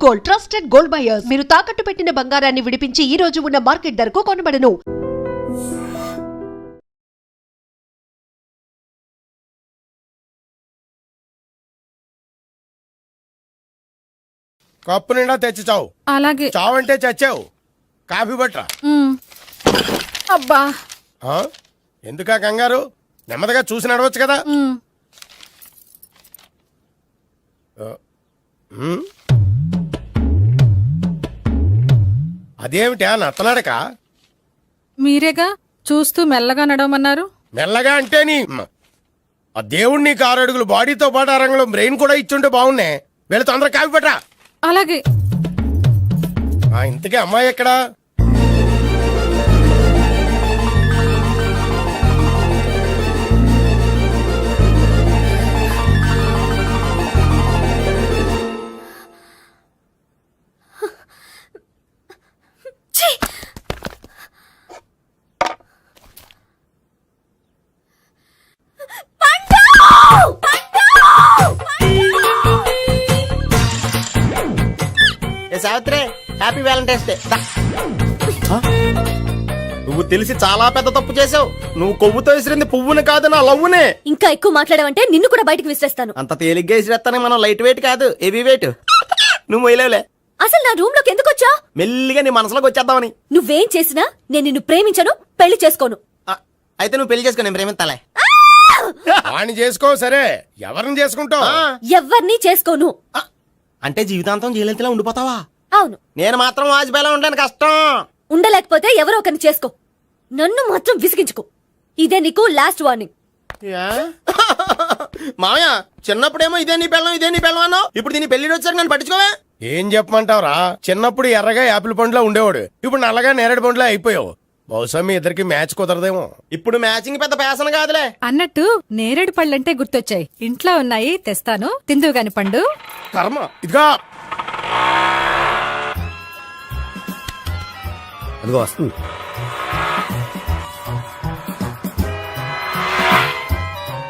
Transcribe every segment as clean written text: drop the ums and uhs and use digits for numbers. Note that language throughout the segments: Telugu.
Gold, trusted gold buyers. మీరు తాకట్టు పెట్టిన బంగారాన్ని విడిపించి ఈ రోజు ఉన్న మార్కెట్ ధరకు కొనబడను. కప్పు నిండా తెచ్చి చావు. అలాగే. చావంటే చచ్చావు. కాఫీ బట్రా. అబ్బా ఎందుకా కంగారు? నెమ్మదిగా చూసి నడవచ్చు కదా. అదేమిటా నత్తనాడక? మీరేగా చూస్తూ మెల్లగా నడవమన్నారు. మెల్లగా అంటే ఆ దేవుడు నీకు 6 అడుగులు బాడీతో పాటు ఆ రంగంలో బ్రెయిన్ కూడా ఇచ్చుంటే బాగున్నాయి. వీళ్ళ తొందర కాఫీ పట్రా. అలాగే. ఇంతకీ అమ్మాయి ఎక్కడా? Savitri, happy Valentine's day. నువ్వు తెలిసి చాలా పెద్ద తప్పు చేసావు. నువ్వు కొవ్వుతో విసిరింది పువ్వుని కాదు, నా లవ్వునే. ఇంకా ఎక్కువ మాట్లాడావంటే నిన్ను కూడా బయటకు విసిరేస్తాను. అంత తేలిగ్గా విసిరేస్తానే. మనం లైట్ వెయిట్ కాదు, హెవీ వెయిట్. నువ్వు మొయ్యలేవులే. అసలు నా రూమ్ లోకి ఎందుకు వచ్చా? మెల్లిగా నీ మనసులోకి వచ్చేద్దామని. నువ్వేం చేసినా నేను నిన్ను ప్రేమించను, పెళ్లి చేసుకోను. అయితే నువ్వు పెళ్లి చేసుకో, నేను ప్రేమిస్తాలే. వాణ్ణి చేసుకో. సరే, ఎవరిని చేసుకుంటావు? ఎవ్వరినీ చేసుకోను. అంటే జీవితాంతం జయలలితలా ఉండిపోతావా? అవును. నేను మాత్రం వాజ్పేయిలా ఉండడానికి కష్టం. ఉండలేకపోతే ఎవరో ఒకరిని చేసుకో. నన్ను మాత్రం విసిగించుకో. ఇదే నీకు లాస్ట్ వార్నింగ్. మామయ్య, చిన్నప్పుడేమో ఇదే నీ పెళ్ళం అన్నావు. ఇప్పుడు దీని పెళ్లి వచ్చారు, నన్ను పట్టించుకోవే. ఏం చెప్పమంటావురా? చిన్నప్పుడు ఎర్రగా యాపిల్ పండులో ఉండేవాడు, ఇప్పుడు నల్లగా నేరేడు పండులో అయిపోయావు. బహుశా మీ ఇద్దరికి మ్యాచ్ కుదరదేమో. ఇప్పుడు మ్యాచింగ్ పెద్ద పేసన కాదులే. అన్నట్టు నేరేడు పళ్ళంటే గుర్తొచ్చాయి. ఇంట్లో ఉన్నాయి, తెస్తాను, తిందువు గాని పండు. కర్మ. ఇదిగా అదిగో వస్తుంది.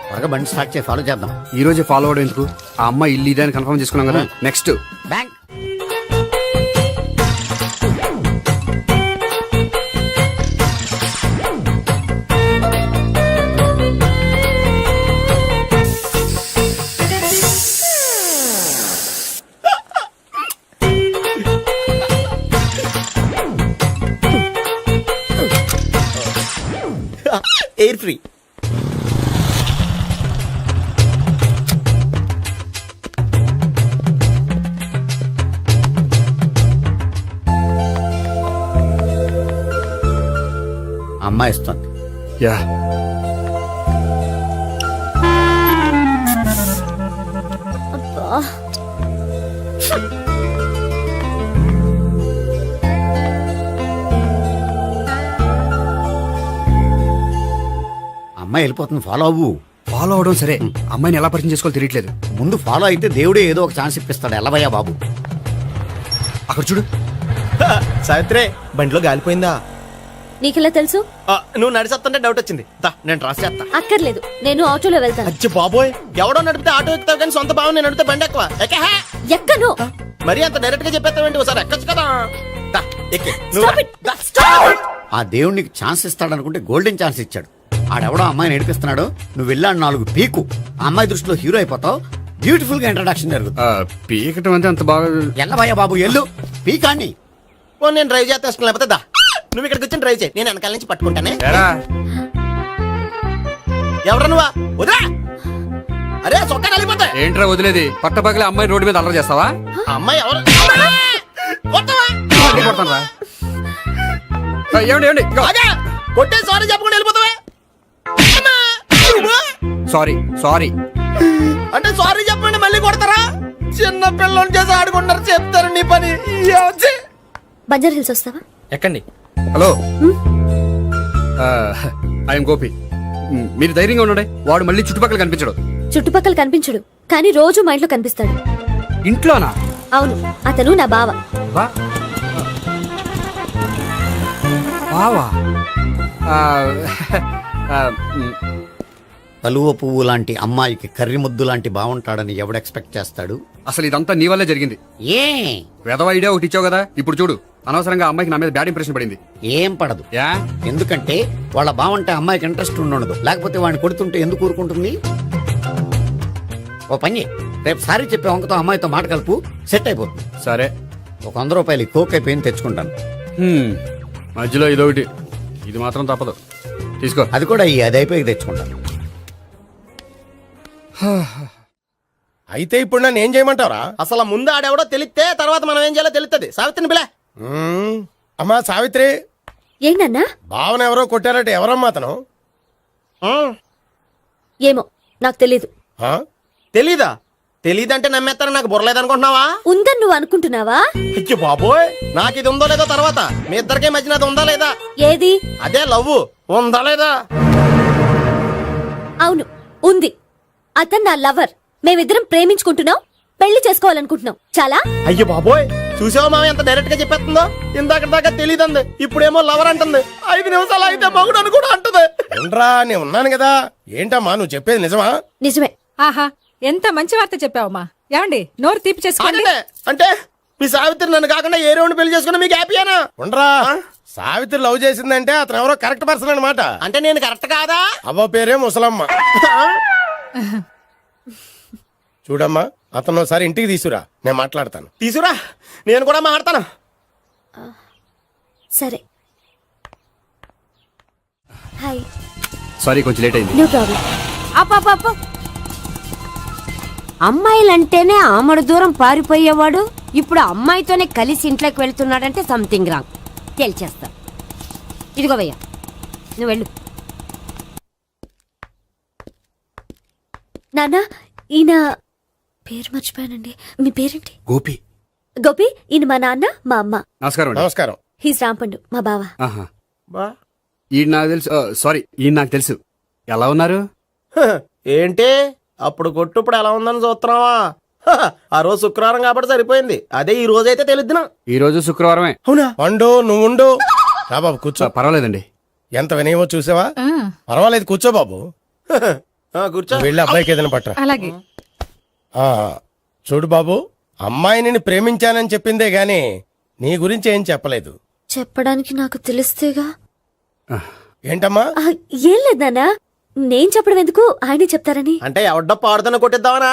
త్వరగా బండి స్టార్ట్ చేసి ఫాలో చేద్దాం. ఈ రోజే ఫాలో అవడం ఎందుకు? ఆ అమ్మాయి ఇల్లు ఇదే అని కన్ఫర్మ్ చేసుకున్నాం కదా. Next bank. Air free. అమ్మాయి ఇస్తుంది. యా అమ్మాయి వెళ్ళిపోతుంది, ఫాలో అవ్వు. ఫాలో అవడం సరే, అమ్మాయిని ఎలా పరిచయం చేసుకోవాలో తెలియట్లేదు. ముందు ఫాలో అయితే దేవుడే ఏదో ఒక ఛాన్స్ ఇప్పిస్తాడు. ఎల్లవయ్యా బాబు. అక్కడ చూడు. సావిత్రి, బండిలో గాలిపోయిందా? నీకెలా తెలుసు? నువ్వు నడిచేస్తుంటే డౌట్ వచ్చింది. నేను ట్రాస్ చేస్తా. అక్కర్లేదు, నేను ఆటోలో వెళ్తాను. అచ్చి బాబోయ్, ఎవడో నడిపితే ఆటో ఎక్కుతావు కానీ సొంత భావం నేను నడిపితే బండి ఎక్కువ. ఎక్కను. మరి అంత డైరెక్ట్ గా చెప్పేస్తావేంటి? ఒకసారి ఎక్కచ్చు కదా. Stop it. Stop it. ఆ దేవుడు నీకు ఛాన్స్ ఇస్తాడనుకుంటే గోల్డెన్ ఛాన్స్ ఇచ్చాడు. ఆడెవడో అమ్మాయిని నడిపిస్తున్నాడు, నువ్వు వెళ్ళాడు 4 పీకు. ఆ అమ్మాయి దృష్టిలో హీరో అయిపోతావు. బ్యూటిఫుల్ గా ఇంట్రడక్షన్ జరుగుతుంది. పీకటం అంటే అంత బాగా. ఎల్లవయ్యా బాబు, ఎల్లు పీకాన్ని. నేను డ్రైవ్ చేస్తే ఇష్టం లేకపోతే దా, నువ్వు ఇక్కడికి వచ్చి డ్రైవ్ చేయి, నేను వెనకాల నుంచి పట్టుకుంటానే. ఎవరు నువ్వా? వదిలా. అరే చొక్కా కలిపోతా. ఏంట్రా వదిలేది? పట్టపగలే అమ్మాయి రోడ్డు మీద అల్లరి చేస్తావా? అమ్మాయి ఎవరు? కొడతాను. ఏమండి కొట్టే సారీ చెప్పకుండా వెళ్ళిపోతావే. సారీ సారీ అంటే సారీ చెప్పండి మళ్ళీ కొడతారా? చిన్న పిల్లలు చేసి ఆడుకుంటారు, చెప్తారు నీ పని. బంజారా హిల్స్ వస్తావా? ఎక్కండి. Hello, I'm Gopi. మీరు ధైర్యంగా ఉండండి. వాడు మళ్ళీ చుట్టుపక్కల కనిపించడు. చుట్టుపక్కల కనిపించడు, కానీ రోజు మా ఇంట్లో కనిపిస్తాడు. ఇంట్లోనా? అవును, అతను నా బావ. బావా? కలువ పువ్వు లాంటి అమ్మాయికి కర్రి ముద్దు లాంటి బాగుంటాడని ఎవడు ఎక్స్పెక్ట్ చేస్తాడు? అసలు ఇదంతా నీ వల్లే జరిగింది. ఏ వెధవ ఐడియా ఒకటి ఇచ్చావు కదా ఇప్పుడు చూడు అనవసరంగా అమ్మాయికి నా మీద బ్యాడ్ ఇంప్రెషన్ పడింది. ఏం పడదు. యా ఎందుకంటే వాళ్ళ బావంటే అమ్మాయికి ఇంట్రెస్ట్ ఉండదు, లేకపోతే వాడిని కొడుతుంటే ఎందుకు ఊరుకుంటుంది? ఓ పని, రేపు సారీ చెప్పే వంకతో అమ్మాయితో మాట కలుపు, సెట్ అయిపోతుంది. సరే. ఒక 100 రూపాయలు కోక్ అయిపోయింది తెచ్చుకుంటాను. మధ్యలో ఇదొకటి, ఇది మాత్రం తప్పదు. తీసుకో. అది కూడా అది అయిపోయి తెచ్చుకుంటాను. అయితే ఇప్పుడు నన్ను ఏం చేయమంటావరా? అసలు ముందు ఆడెవడో తెలిస్తే తర్వాత మనం ఏం చేయాలో తెలుస్తుంది. సావిత్రిని పిల్ల. అమ్మా సావిత్రి, ఏంటన్నా? భావన ఎవరో కొట్టారట, ఎవరమ్మా అతను? ఏమో నాకు తెలీదు. ఆ? తెలీదా? తెలీదంటే నమ్మేస్తారని నాకు బుర్రలేదనుకుంటున్నావా? ఉందని నువ్వు అనుకుంటున్నావా? అయ్యో బాబోయ్, నాకు ఇది ఉందో లేదో తర్వాత. మీ ఇద్దరికే మధ్యన అది ఉందా లేదా? ఏది? అదే లవ్ ఉందా లేదా? అవును, ఉంది. అతను నా లవర్. మేమిద్దరం ప్రేమించుకుంటున్నాం, పెళ్లి చేసుకోవాలనుకుంటున్నాం. చాలా. అయ్యో బాబోయ్, చూసావా మామ ఎంత డైరెక్ట్ గా చెప్పేస్తుందో? ఇందాక దాకా తెలియదండి, ఇప్పుడేమో లవర్ అంటుంది. 5 నిమిషాలు అయితే మగుడు అని కూడా అంటుంది. ఏంట్రా, నేను ఉన్నాను కదా. ఏంటమ్మా నువ్వు చెప్పేది నిజమా? నిజమే. ఆహా, ఎంత మంచి వార్త చెప్పావమ్మా. ఏమండి, నోరు తీపి చేసుకోండి. అంటే మీ సావిత్రి నన్ను కాకుండా ఏ రౌండ్ పెళ్లి చేసుకున్నా మీకు హ్యాపీయేనా? ఉండరా, సావిత్రి లవ్ చేసిందంటే అతను ఎవరో కరెక్ట్ పర్సన్ అనమాట. అంటే నేను కరెక్ట్ కాదా? అవ్వ పేరే ముసలమ్మ. చూడమ్మా, అతను ఒకసారి ఇంటికి తీసుకురా, నేను మాట్లాడతాను. తీసురా, నేను కూడా మాట్లాడతాను. సరే. హాయ్. సారీ, కొంచెం లేట్ అయింది. No problem. అప్ప అమ్మాయిలంటేనే ఆమడు దూరం పారిపోయేవాడు ఇప్పుడు అమ్మాయితోనే కలిసి ఇంట్లోకి వెళ్తున్నాడంటే సంథింగ్ రాంగ్. తేల్చేస్తా. ఇదిగో భయ్యా, నువ్వు వెళ్ళు. నాన్న, ఈయన పేరు మర్చిపోయానండి. మీ పేరేంటి? గోపి. గోపి. ఈయన మా నాన్న, మా అమ్మ. నమస్కారం అండి. నమస్కారం. హీస్ రాంపండు, మా బావ. ఆహా. బా ఈయన నాకు తెలుసు. సారీ, ఈయన నాకు తెలుసు. ఎలా ఉన్నారు? ఏంటి అప్పుడు కొట్టు ఇప్పుడు ఎలా ఉందని చూస్తున్నావా? ఆ రోజు శుక్రవారం కాబట్టి సరిపోయింది. అదే ఈ రోజు అయితే తెలుద్దునా. ఈ రోజు శుక్రవారమే. అవునా? పండు నువ్వు ఉండు. రా బాబు కూర్చో. పర్వాలేదండి. ఎంత వినయమో చూసావా? పర్వాలేదు, కూర్చో బాబు. కూర్చో. నువ్వు వెళ్ళి అబ్బాయికి ఏదైనా పట్టరా. అలాగే. చూడు బాబు, అమ్మాయి నిన్ను ప్రేమించానని చెప్పిందే గాని నీ గురించి ఏం చెప్పలేదు. చెప్పడానికి నాకు తెలిస్తేగా. ఏంటమ్మా? ఏం లేదు నాన్న, నేను చెప్పడం ఎందుకు, ఆయనే చెప్తారని. అంటే ఎవడ్డో పాడుతున్న కొట్టిద్దామనా?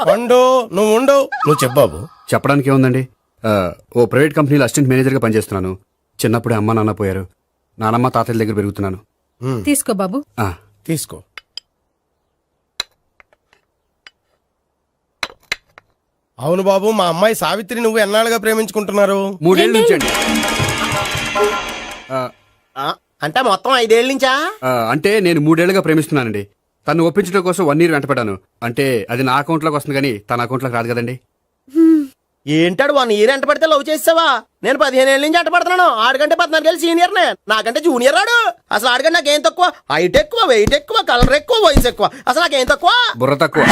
పండు నువ్వు ఉండు. నువ్వు చెప్పు బాబు. చెప్పడానికి ఏముందండి, ఓ ప్రైవేట్ కంపెనీలో అసిస్టెంట్ మేనేజర్గా పనిచేస్తున్నాను. చిన్నప్పుడే అమ్మ నాన్న పోయారు. నానమ్మ తాతయ్య దగ్గర పెరుగుతున్నాను. తీసుకో బాబు. తీసుకో. అవును బాబు, మా అమ్మాయి సావిత్రి నువ్వు ఎన్నాళ్ళుగా ప్రేమించుకుంటున్నారు? 3 ఏళ్ళ నుంచి అండి. అంటే మొత్తం 5 ఏళ్ళ నుంచా? అంటే నేను 3 ఏళ్ళుగా ప్రేమిస్తున్నానండి. తను ఒప్పించడం కోసం 1 year వెంటపడ్డాను. అంటే అది నా అకౌంట్లోకి వస్తుంది కానీ తన అకౌంట్లోకి రాదు కదండి. ఏంటాడు 1 year ఎంట పడితే లవ్ చేసావా? నేను 15 ఏళ్ళ నుంచి ఎంట పడుతున్నాను. ఆడికంటే 14 ఏళ్ళు సీనియర్ నే, నాకంటే జూనియర్ రాడు. అసలు ఆడికంటే నాకేం తక్కువ? హైట్ ఎక్కువ, వెయిట్ ఎక్కువ, కలర్ ఎక్కువ, వయసు ఎక్కువ. అసలు నాకేం తక్కువ? బుర్ర తక్కువ.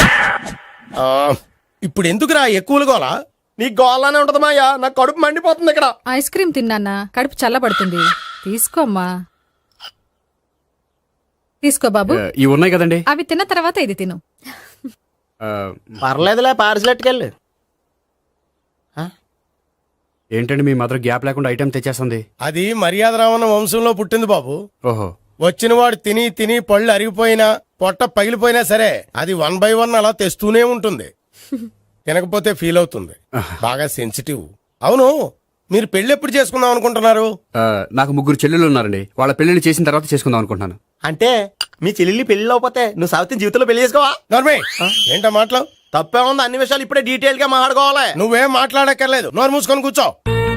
ఇప్పుడు ఎందుకురా ఎక్కువలు గోలా? నీకు గోళ్ళనే ఉంటది మాయా, నాకు కడుపు మండిపోతుంది ఇక్కడ. ఐస్ క్రీమ్ తిన్నానా, కడుపు చల్లబడుతుంది. తీసుకోమ్మా. తీసుకో బాబు. ఇవి ఉన్నాయి కదండి. అవి తిన్న తర్వాత ఇది తిను. పర్లేదులే, పార్సిలెట్కెళ్ళి. ఏంటండి మీ మదర్ గ్యాప్ లేకుండా ఐటెం తెచ్చేస్తుంది? అది మర్యాద రావణ వంశంలో పుట్టింది బాబు. ఓహో. వచ్చిన వాడు తిని తిని పళ్ళు అరిగిపోయినా పొట్ట పగిలిపోయినా సరే అది 1 by 1 అలా తెస్తూనే ఉంటుంది. తినకపోతే ఫీల్ అవుతుంది. బాగా సెన్సిటివ్. అవును, మీరు పెళ్లి ఎప్పుడు చేసుకుందాం అనుకుంటున్నారు? నాకు 3 చెల్లెళ్ళు ఉన్నారండి. వాళ్ళ పెళ్లిని చేసిన తర్వాత చేసుకుందాం అనుకుంటున్నాను. అంటే మీ చెల్లెల్ని పెళ్లి అవ్వకపోతే నువ్వు సావిత్రి జీవితంలో పెళ్లి చేసుకోవా? నోర్మే, ఏంటో మాటలు? తప్పే ఉంది, అన్ని విషయాలు ఇప్పుడే డీటెయిల్ గా మాట్లాడుకోవాలి. నువ్వేం మాట్లాడక్కర్లేదు, నోరు మూసుకొని కూర్చో.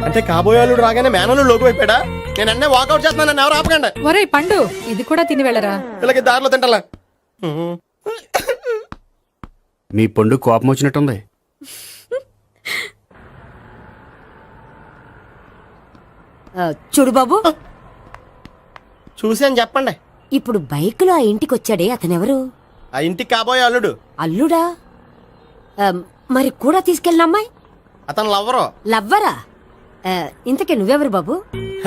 అంటే కాబోయే వాళ్ళు రాగానే మేనలు లోకి అయిపోయాడా? నేను అన్నీ వాకౌట్ చేస్తున్నాను, నన్ను ఎవరు ఆపకండి. ఒరే పండు, ఇది కూడా తిని వెళ్ళరా. వీళ్ళకి దారిలో తింటలే. మీ పండు కోపం వచ్చినట్టుంది. చూడు బాబు, చూసి అని చెప్పండి. ఇప్పుడు బైక్ లో ఆ ఇంటికి వచ్చాడే అతనెవరు? ఆ ఇంటికి కాబోయే అల్లుడు. అల్లుడా? మరి కూడా తీసుకెళ్ళిన అమ్మాయి అతను లవ్వరు. లవ్వరా? ఇంతకే నువ్వెవరు బాబు?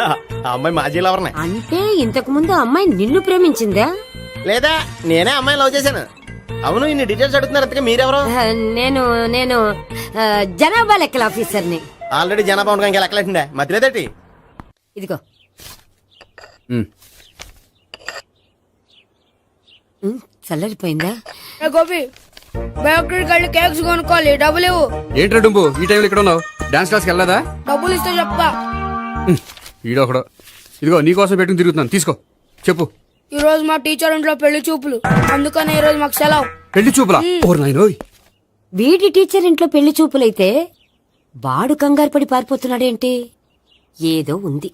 ఆ అమ్మాయి మాజీ లవర్నే. అంటే ఇంతకు ముందు అమ్మాయి నిన్ను ప్రేమించిందా? లేదా నేనే అమ్మాయి లవ్ చేశాను. అవును, ఇన్ని డీటెయిల్స్ అడుగుతున్నారు. అంతగా మీరెవరు? నేను నేను జనాభా లెక్కల ఆఫీసర్ని. ఆల్రెడీ జనాభా ఉండగా ఇంకా లెక్కలేండే మధ్యలో తట్టి ఇదిగో ఉమ్. చల్లరిపోయిందా? గోపి బయోక్రెడిట్ కార్డు కేక్స్ కొనుక్కోవాలి డబ్బులు ఇవ్వు. ఏంట్రా డుంబు ఈ టైంలో ఇక్కడ ఉన్నావు? డాన్స్ క్లాస్కి వెళ్ళదా? డబ్బులు ఇస్తే చెప్తా. ఈడొకడు. ఇదిగో నీకోసం పెట్టుకుని తిరుగుతున్నాను, తీసుకో. చెప్పు. ఈ రోజు మా టీచర్ ఇంట్లో పెళ్లి చూపులు, అందుకనే ఈ రోజు మాకు సెలవు. పెళ్లి చూపులా? ఓర్ నాయనోయ్. వీడి టీచర్ ఇంట్లో పెళ్లి చూపులైతే వాడు కంగారు పడి పారిపోతున్నాడేంటి? ఏదో ఉంది.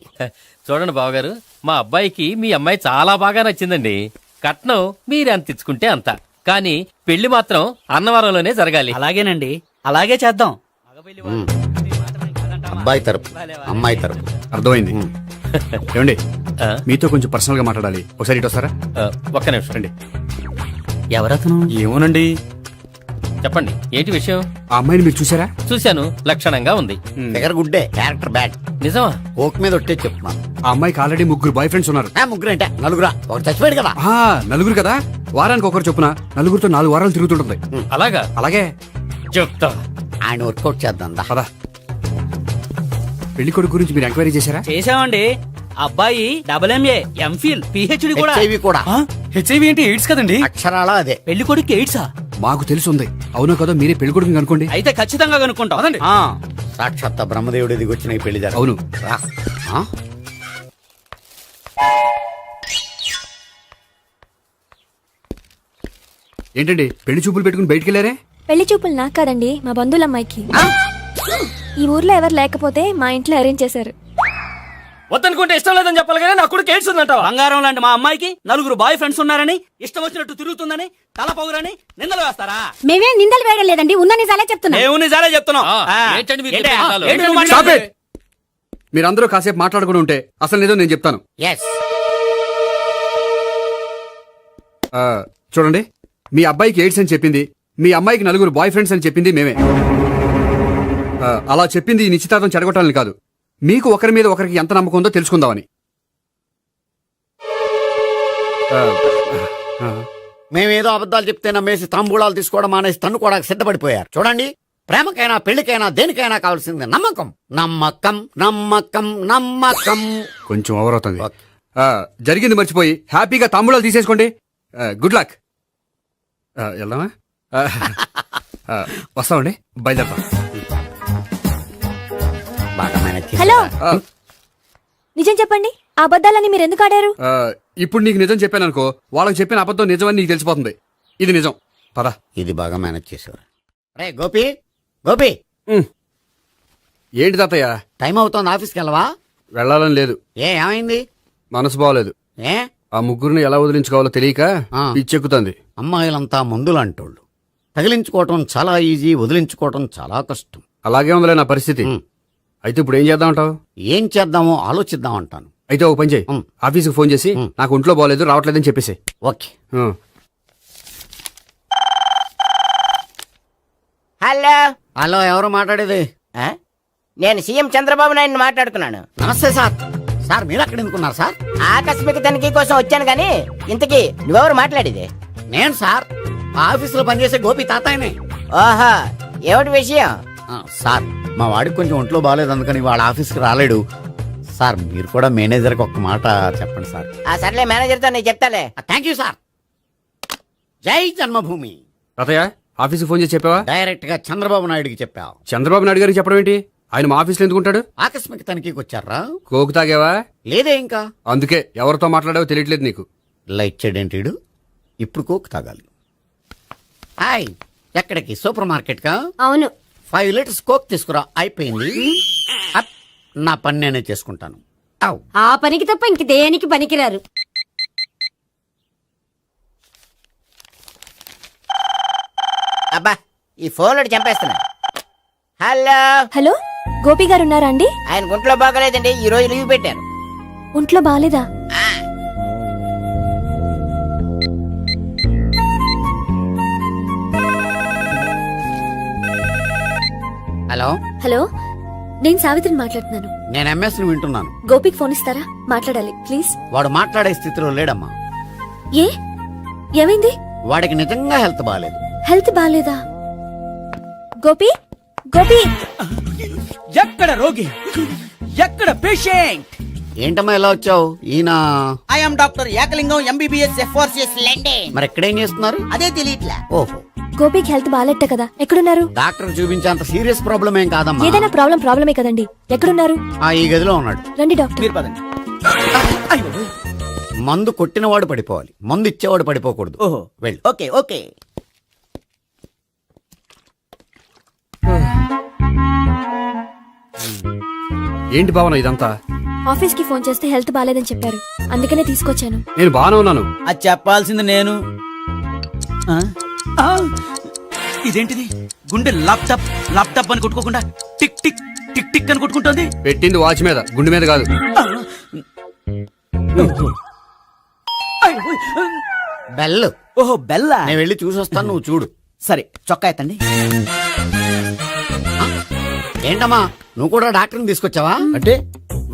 చూడండి బావగారు, మా అబ్బాయికి మీ అమ్మాయి చాలా బాగా నచ్చిందండి. కట్నం మీరెంత ఇచ్చుకుంటే అంత, కానీ పెళ్లి మాత్రం అన్నవరంలోనే జరగాలి. అలాగేనండి, అలాగే చేద్దాం. అబ్బాయి తరపు అమ్మాయి తరపు. అర్థమైంది. ఏమండి ఆ? మీతో కొంచెం పర్సనల్ గా మాట్లాడాలి, ఒకసారి ఇటు వస్తారా? ఒక్క నిమిషం రండి. ఎవరతను? ఏమోనండి. చెప్పండి, ఏంటి విషయం? ఆ అమ్మాయిని మీరు చూసారా? చూశాను, లక్షణంగా ఉంది. ఫిగర్ గుడ్డే, క్యారెక్టర్ బ్యాడ్. నిజమా? ఓక్ మీద ఒట్టే చెప్తున్నాను. ఆ అమ్మాయికి ఆల్రెడీ 3 బాయ్ ఫ్రెండ్స్ ఉన్నారు. ముగ్గురు అంటే నలుగురా, ఒకటి చచ్చిపోయాడు కదా. ఆ, నలుగురు కదా, వారానికి ఒకరు చొప్పున నలుగురితో 4 వారాలు తిరుగుతుంటుంది. అలాగా? అలాగే. చెప్తా. ఆయన వర్కౌట్ చేద్దాం దా. పదా. పెళ్లి కొడుకు గురించి మీరు ఎంక్వైరీ చేశారా? చేసామండి. అబ్బాయి MA, MPhil, PhD కూడా. HIV కూడా. హెచ్ఐవి అంటే ఎయిడ్స్ కదండి. అక్షరాలా అదే. పెళ్లి కొడుకు ఎయిడ్సా? మాకు తెలుసుంది. అవునో కదా, మీరే పెళ్లి కొడుకుని అనుకోండి. అయితే ఖచ్చితంగా కనుక్కుంటాం. అదండి. సాక్షాత్ బ్రహ్మదేవుడి దిగి వచ్చిన ఈ పెళ్లి జరగదు. అవును. రా. ఆ? ఏంటండి పెళ్లి చూపులు పెట్టుకుని బయటికి వెళ్ళారే? పెళ్లి చూపులు నాకు కాదండి, మా బంధువుల అమ్మాయికి. ఈ ఊర్లో ఎవరు లేకపోతే మా ఇంట్లో అరేంజ్ చేశారు. వద్దనుకుంటే ఇష్టం లేదని చెప్పాలి కానీ నా కొడుకు ఎయిడ్స్ ఉందంటావా? బంగారం లాంటి మా అమ్మాయికి 4 బాయ్ ఫ్రెండ్స్ ఉన్నారని, ఇష్టం వచ్చినట్టు తిరుగుతుందని, తల పౌరని నిందలు వేస్తారా? మేమేం నిందలు వేయడం లేదండి, ఉన్న నిజాలే చెప్తున్నా. మేము నిజాలే చెప్తున్నాం. ఏంటండి మీరు ఏంటి? చెప్పే నిజాలు? ఏంటి నువ్వు Stop మాట్లాడేది? it! మీరందరూ కాసేపు మాట్లాడుకుని ఉంటే అసలు నిజం నేను చెప్తాను. Yes. ఆ, చూడండి, మీ అబ్బాయికి ఎయిడ్స్ అని చెప్పింది, మీ అమ్మాయికి 4 బాయ్ ఫ్రెండ్స్ అని చెప్పింది మేమే. అలా చెప్పింది ఈ నిశ్చితార్థం చెడగొట్టాలని కాదు, మీకు ఒకరి మీద ఒకరికి ఎంత నమ్మకం ఉందో తెలుసుకుందామని. ఆ, ఆ, మేమేదో అబద్ధాలు చెప్తే నమ్మేసి తాంబూలాలు తీసుకోవడం మానేసి తన్నుకోవడానికి సిద్ధపడిపోయారు. చూడండి, ప్రేమకైనా పెళ్లికైనా దేనికైనా కావాల్సింది నమ్మకం. నమ్మకం నమ్మకం నమ్మకం. కొంచెం ఓవర్ అవుతుంది. ఓకే. జరిగింది మర్చిపోయి హ్యాపీగా తాంబూలాలు తీసేసుకోండి. Good luck. వెళ్దామా? వస్తామండి, బయలుదేరతాం. బాగా మేనేజ్ చేశారా? హలో, ఆ, నిజం చెప్పండి, ఆ అబద్ధాలని మీరు ఎందుకు ఆడారు? ఆ, ఇప్పుడు నీకు నిజం చెప్పాను అనుకో, వాళ్ళకి చెప్పిన అబద్ధం నిజమని నీకు తెలిసిపోతుంది. ఇది నిజం. పద. ఇది బాగా మేనేజ్ చేసేవారు. రే గోపి, గోపి, ఏంటి తాతయ్య? టైం అవుతోంది, ఆఫీస్కి వెళ్ళవా? వెళ్ళాలని లేదు, ఏమైంది? మనసు బాగోలేదు. ఏ ఆ ముగ్గురిని ఎలా వదిలించుకోవాలో తెలియక ఆ. పిచ్చెక్కుతుంది. అమ్మాయిలంతా మందులాంటోళ్ళు. తగిలించుకోవటం చాలా ఈజీ, వదిలించుకోవటం చాలా కష్టం. అలాగే ఉందిలే నా పరిస్థితి. అయితే ఇప్పుడు ఏం చేద్దామంటావు? ఏం చేద్దామో ఆలోచిద్దాం అంటాను. అయితే ఒక పని చేయి, ఆఫీస్కి ఫోన్ చేసి నాకు ఒంట్లో బాగోలేదు రావట్లేదని చెప్పేసి. ఓకే. హలో, హలో, ఎవరు మాట్లాడేది? నేను సీఎం చంద్రబాబు నాయుడు మాట్లాడుతున్నాను. నమస్తే సార్. సార్ మీరు అక్కడ ఎందుకున్నారు సార్? ఆకస్మిక తనిఖీ కోసం వచ్చాను గానీ ఇంతకీ నువ్వెవరు మాట్లాడేది? నేను సార్, ఆ ఆఫీసులో పనిచేసే గోపి తాతాయనే. ఓహో, ఏమిటి విషయం? సార్, మా వాడికి కొంచెం ఒంట్లో బాగాలేదు, అందుకని వాళ్ళ ఆఫీస్కి రాలేడు. సార్, మీరు కూడా మేనేజర్కి ఒక్క మాట చెప్పండి సార్. ఆ సర్లే, మేనేజర్తో నేను చెప్తాలే. Thank you sir. జై జన్మభూమి. తాతయ్య, ఆఫీస్కి ఫోన్ చేసి చెప్పావా? డైరెక్ట్ గా చంద్రబాబు నాయుడుకి చెప్పావు. చంద్రబాబు నాయుడు గారికి చెప్పడం ఏంటి? ఆయన మా ఆఫీస్లో ఎందుకుంటాడు? ఆకస్మిక తనిఖీకి వచ్చారా? కోకు తాగావా? లేదే ఇంకా. అందుకే ఎవరితో మాట్లాడావో తెలియట్లేదు నీకు. లైట్ చేయడేంటిడు? ఇప్పుడు కోక్ తాగాలి. హాయ్, ఎక్కడికి? సూపర్ మార్కెట్ కా? అవును. 5 లీటర్స్ కోక్ తీసుకురా. అయిపోయింది. అప్, నా పని నేనే చేసుకుంటాను. ఔ. ఆ పనికి తప్ప ఇంక దేనికి పనికిరారు. అబ్బా, ఈ ఫోన్ చంపేస్తున్నా. హలో హలో, గోపి గారు ఉన్నారా అండి? ఆయన గుంట్లో బాగలేదండి, ఈ రోజు లీవ్ పెట్టారు. ఒంట్లో బాగాలేదా? హలో, హలో, నేను సావిత్రిని మాట్లాడుతున్నాను. నేను ఎంఎస్ ను వింటున్నాను. గోపికి ఫోన్ ఇస్తారా? మాట్లాడాలి ప్లీజ్. వాడు మాట్లాడే స్థితిలో లేడమ్మా. ఏ, ఏమైంది? వాడికి నిజంగా హెల్త్ బాగాలేదు. హెల్త్ బాగాలేదా? గోపి, గోపి ఎక్కడ రోగి ఎక్కడ పేషెంట్? ఏంటమ్మా ఎలా వచ్చావు? ఈయన I'm doctor Ekalingam MBBS FRCS London. మరి ఎక్కడేం చేస్తున్నారు? అదే తెలియట్లా. ఓహో, గోపికి హెల్త్ బాగాలెట్ట కదా, ఎక్కడున్నారు? డాక్టర్ చూపించేంత సీరియస్ ప్రాబ్లం ఏం కాదమ్మా. ఏదైనా ప్రాబ్లమే కదండి. ఎక్కడున్నారు? ఈ గదిలో ఉన్నాడు. రండి డాక్టర్. మీరు పదండి. అయ్యో. మందు కొట్టినవాడు పడిపోవాలి, మందు ఇచ్చేవాడు పడిపోకూడదు. ఓహో, వెళ్ళు. Okay okay. ఏంటి భావన ఇదంతా? ఆఫీస్ కి ఫోన్ చేస్తే హెల్త్ బాగాలేదని చెప్పారు, అందుకనే తీసుకొచ్చాను. నేను బాగానే ఉన్నాను. అది చెప్పాల్సింది నేను. ఆ? ఆ! ఇదేంటిది? గుండె లాప్టాప్ లాప్టాప్ అని కొట్టుకోకుండా టిక్ టిక్ టిక్ టిక్ అని కొట్టుకుంటోంది. పెట్టింది వాచ్ మీద, గుండె మీద కాదు. బెల్. ఓహో, బెల్లా. నేను వెళ్ళి చూసొస్తాను, నువ్వు చూడు. సరే, చొక్కా ఎత్తండి. ఏంటమ్మా, నువ్వు కూడా డాక్టర్ని తీసుకొచ్చావా? అంటే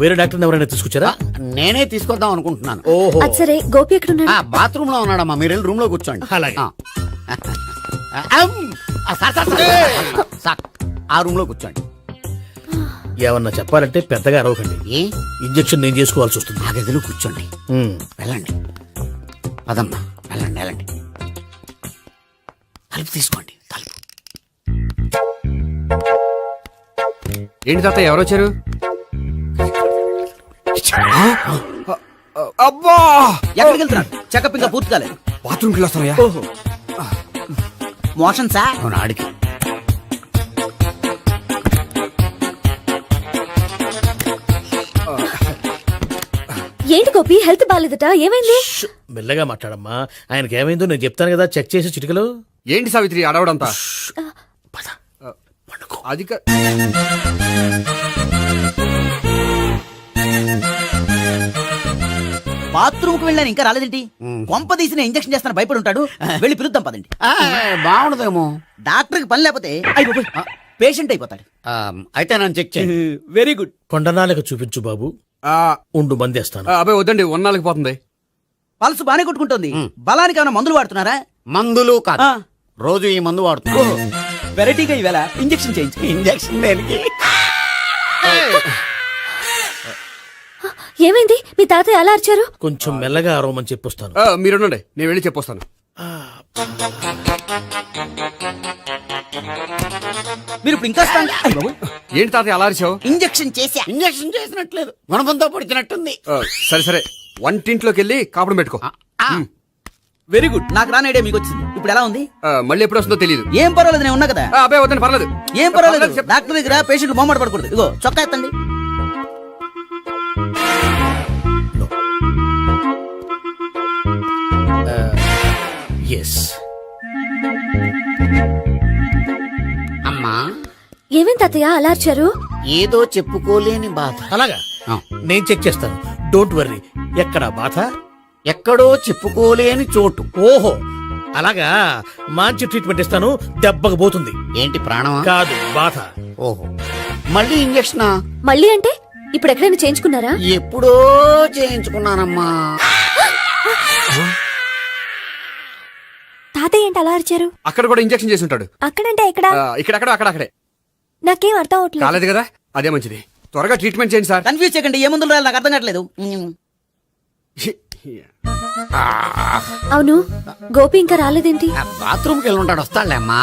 వేరే డాక్టర్ ఎవరైనా తీసుకొచ్చారా? నేనే తీసుకొద్దాం అనుకుంటున్నాను. ఓహో, అది సరే, గోపి ఎక్కడున్నాడు? బాత్రూమ్ లో ఉన్నాడమ్మా, మీరు వెళ్ళి రూమ్ లో కూర్చోండి. అలాగే. సార్, ఆ రూమ్ లో కూర్చోండి. ఏమన్నా చెప్పాలంటే పెద్దగా అరవకండి. ఏ ఇంజెక్షన్ నేను చేసుకోవాల్సి వస్తుంది. ఆ గదిలో కూర్చోండి. వెళ్ళండి, పదమ్మా, వెళ్ళండి వెళ్ళండి. తలుపు తీసుకోండి, తలుపు. ఏంటి తాత, ఎవరు వచ్చారు? అబ్బా, ఎక్కడికి వెళ్తున్నారు? చెకప్ ఇంకా పూర్తి కాలేదు. బాత్రూమ్కి వెళ్ళొస్తానయ్యా. ఓహో, మోషన్ సార్. అవును, ఆడికి. ఏంటి గోపి, హెల్త్ బాగాలేదట, ఏమైంది? మెల్లగా మాట్లాడమ్మా, ఆయనకి ఏమైందో నేను చెప్తాను కదా, చెక్ చేసి చిటికలు. ఏంటి సావిత్రి అడవడంతా? అది బాత్రూమ్ కు వెళ్ళాను, ఇంకా రాలేదేంటి? కొంప తీసిన ఇంజక్షన్ చేస్తాను భయపడి ఉంటాడు. వెళ్ళి పిలుద్దాం పదండి. బాగుండదేమో. డాక్టర్ కి పని లేకపోతే పేషెంట్ అయిపోతాడు. అయితే నన్ను చెక్ చేయి. Very good. కొండనాలకు చూపించు బాబు, ఉండు మందేస్తాను. అబ్బాయి వద్దండి, ఉన్నాళ్ళకి పోతుంది. పల్స్ బానే కొట్టుకుంటుంది. బలానికి ఏమైనా మందులు వాడుతున్నారా? మందులు కాదు, రోజు ఈ మందు వాడుతున్నా. వెరైటీగా ఈవేళ ఇంజక్షన్ చేయించు. ఇంజక్షన్ దేనికి? ఏమైంది? మీ తాతయ్య అలా అరిచారు? కొంచెం మెల్లగా అరవమని చెప్పొస్తాను. మీరుండండి, నేను వెళ్ళి చెప్పొస్తాను. మీరు ఇప్పుడు ఇంకా ఏంటి తాతయ్య అలా అరిచావు? ఇంజక్షన్ చేసా. ఇంజక్షన్ చేసినట్లేదు, గుణపంతో పొడిచినట్టుంది. సరే సరే, వంటింట్లోకి వెళ్ళి కాపురం పెట్టుకో. Very good. నాకు రాని ఐడియా మీకు వచ్చింది. ఇప్పుడు ఎలా ఉంది? మళ్ళీ ఎప్పుడు వస్తుందో తెలియదు. ఏం పర్వాలేదు, నేను ఉన్నా కదా. అబ్బాయి వద్దండి, పర్లేదు. ఏం పర్వాలేదు. డాక్టర్ దగ్గర పేషెంట్ మొహమాట పడకూడదు. ఇగో చొక్కా ఎత్తండి. ఎస్. అమ్మా, ఏమైంది తాతయ్య అలా అరిచారు? ఏదో చెప్పుకోలేని బాధ. అలాగా, నేను చెక్ చేస్తాను, డోంట్ వర్రీ. ఎక్కడ బాధ? ఎక్కడో చెప్పుకోలేని చోటు. ఓహో, అలాగా. మంచి ట్రీట్మెంట్ ఇస్తాను, దెబ్బకు పోతుంది. ఏంటి, ప్రాణమా? కాదు, బాధ. ఓహో, మళ్ళీ ఇంజక్షనా? మళ్ళీ అంటే ఇప్పుడు ఎక్కడైనా చేయించుకున్నారా? ఎప్పుడో చేయించుకున్నానమ్మా. తాతయ్య ఏంటి అలా అరిచారు? అక్కడ కూడా ఇంజక్షన్ చేసి ఉంటాడు. అక్కడంటే ఎక్కడ? ఇక్కడక్కడ అక్కడక్కడే. నాకేం అర్థం అవట్లేదు. కాలేదు కదా, అదే మంచిది. త్వరగా ట్రీట్మెంట్ చేయండి సార్. కన్ఫ్యూజ్ చేయకండి. ఏ మందులు రాయాలి నాకు అర్థం కావట్లేదు. అవును, గోపి ఇంకా రాలేదేంటి? బాత్రూమ్కి వెళ్ళి ఉంటాడు, వస్తాడులే అమ్మా.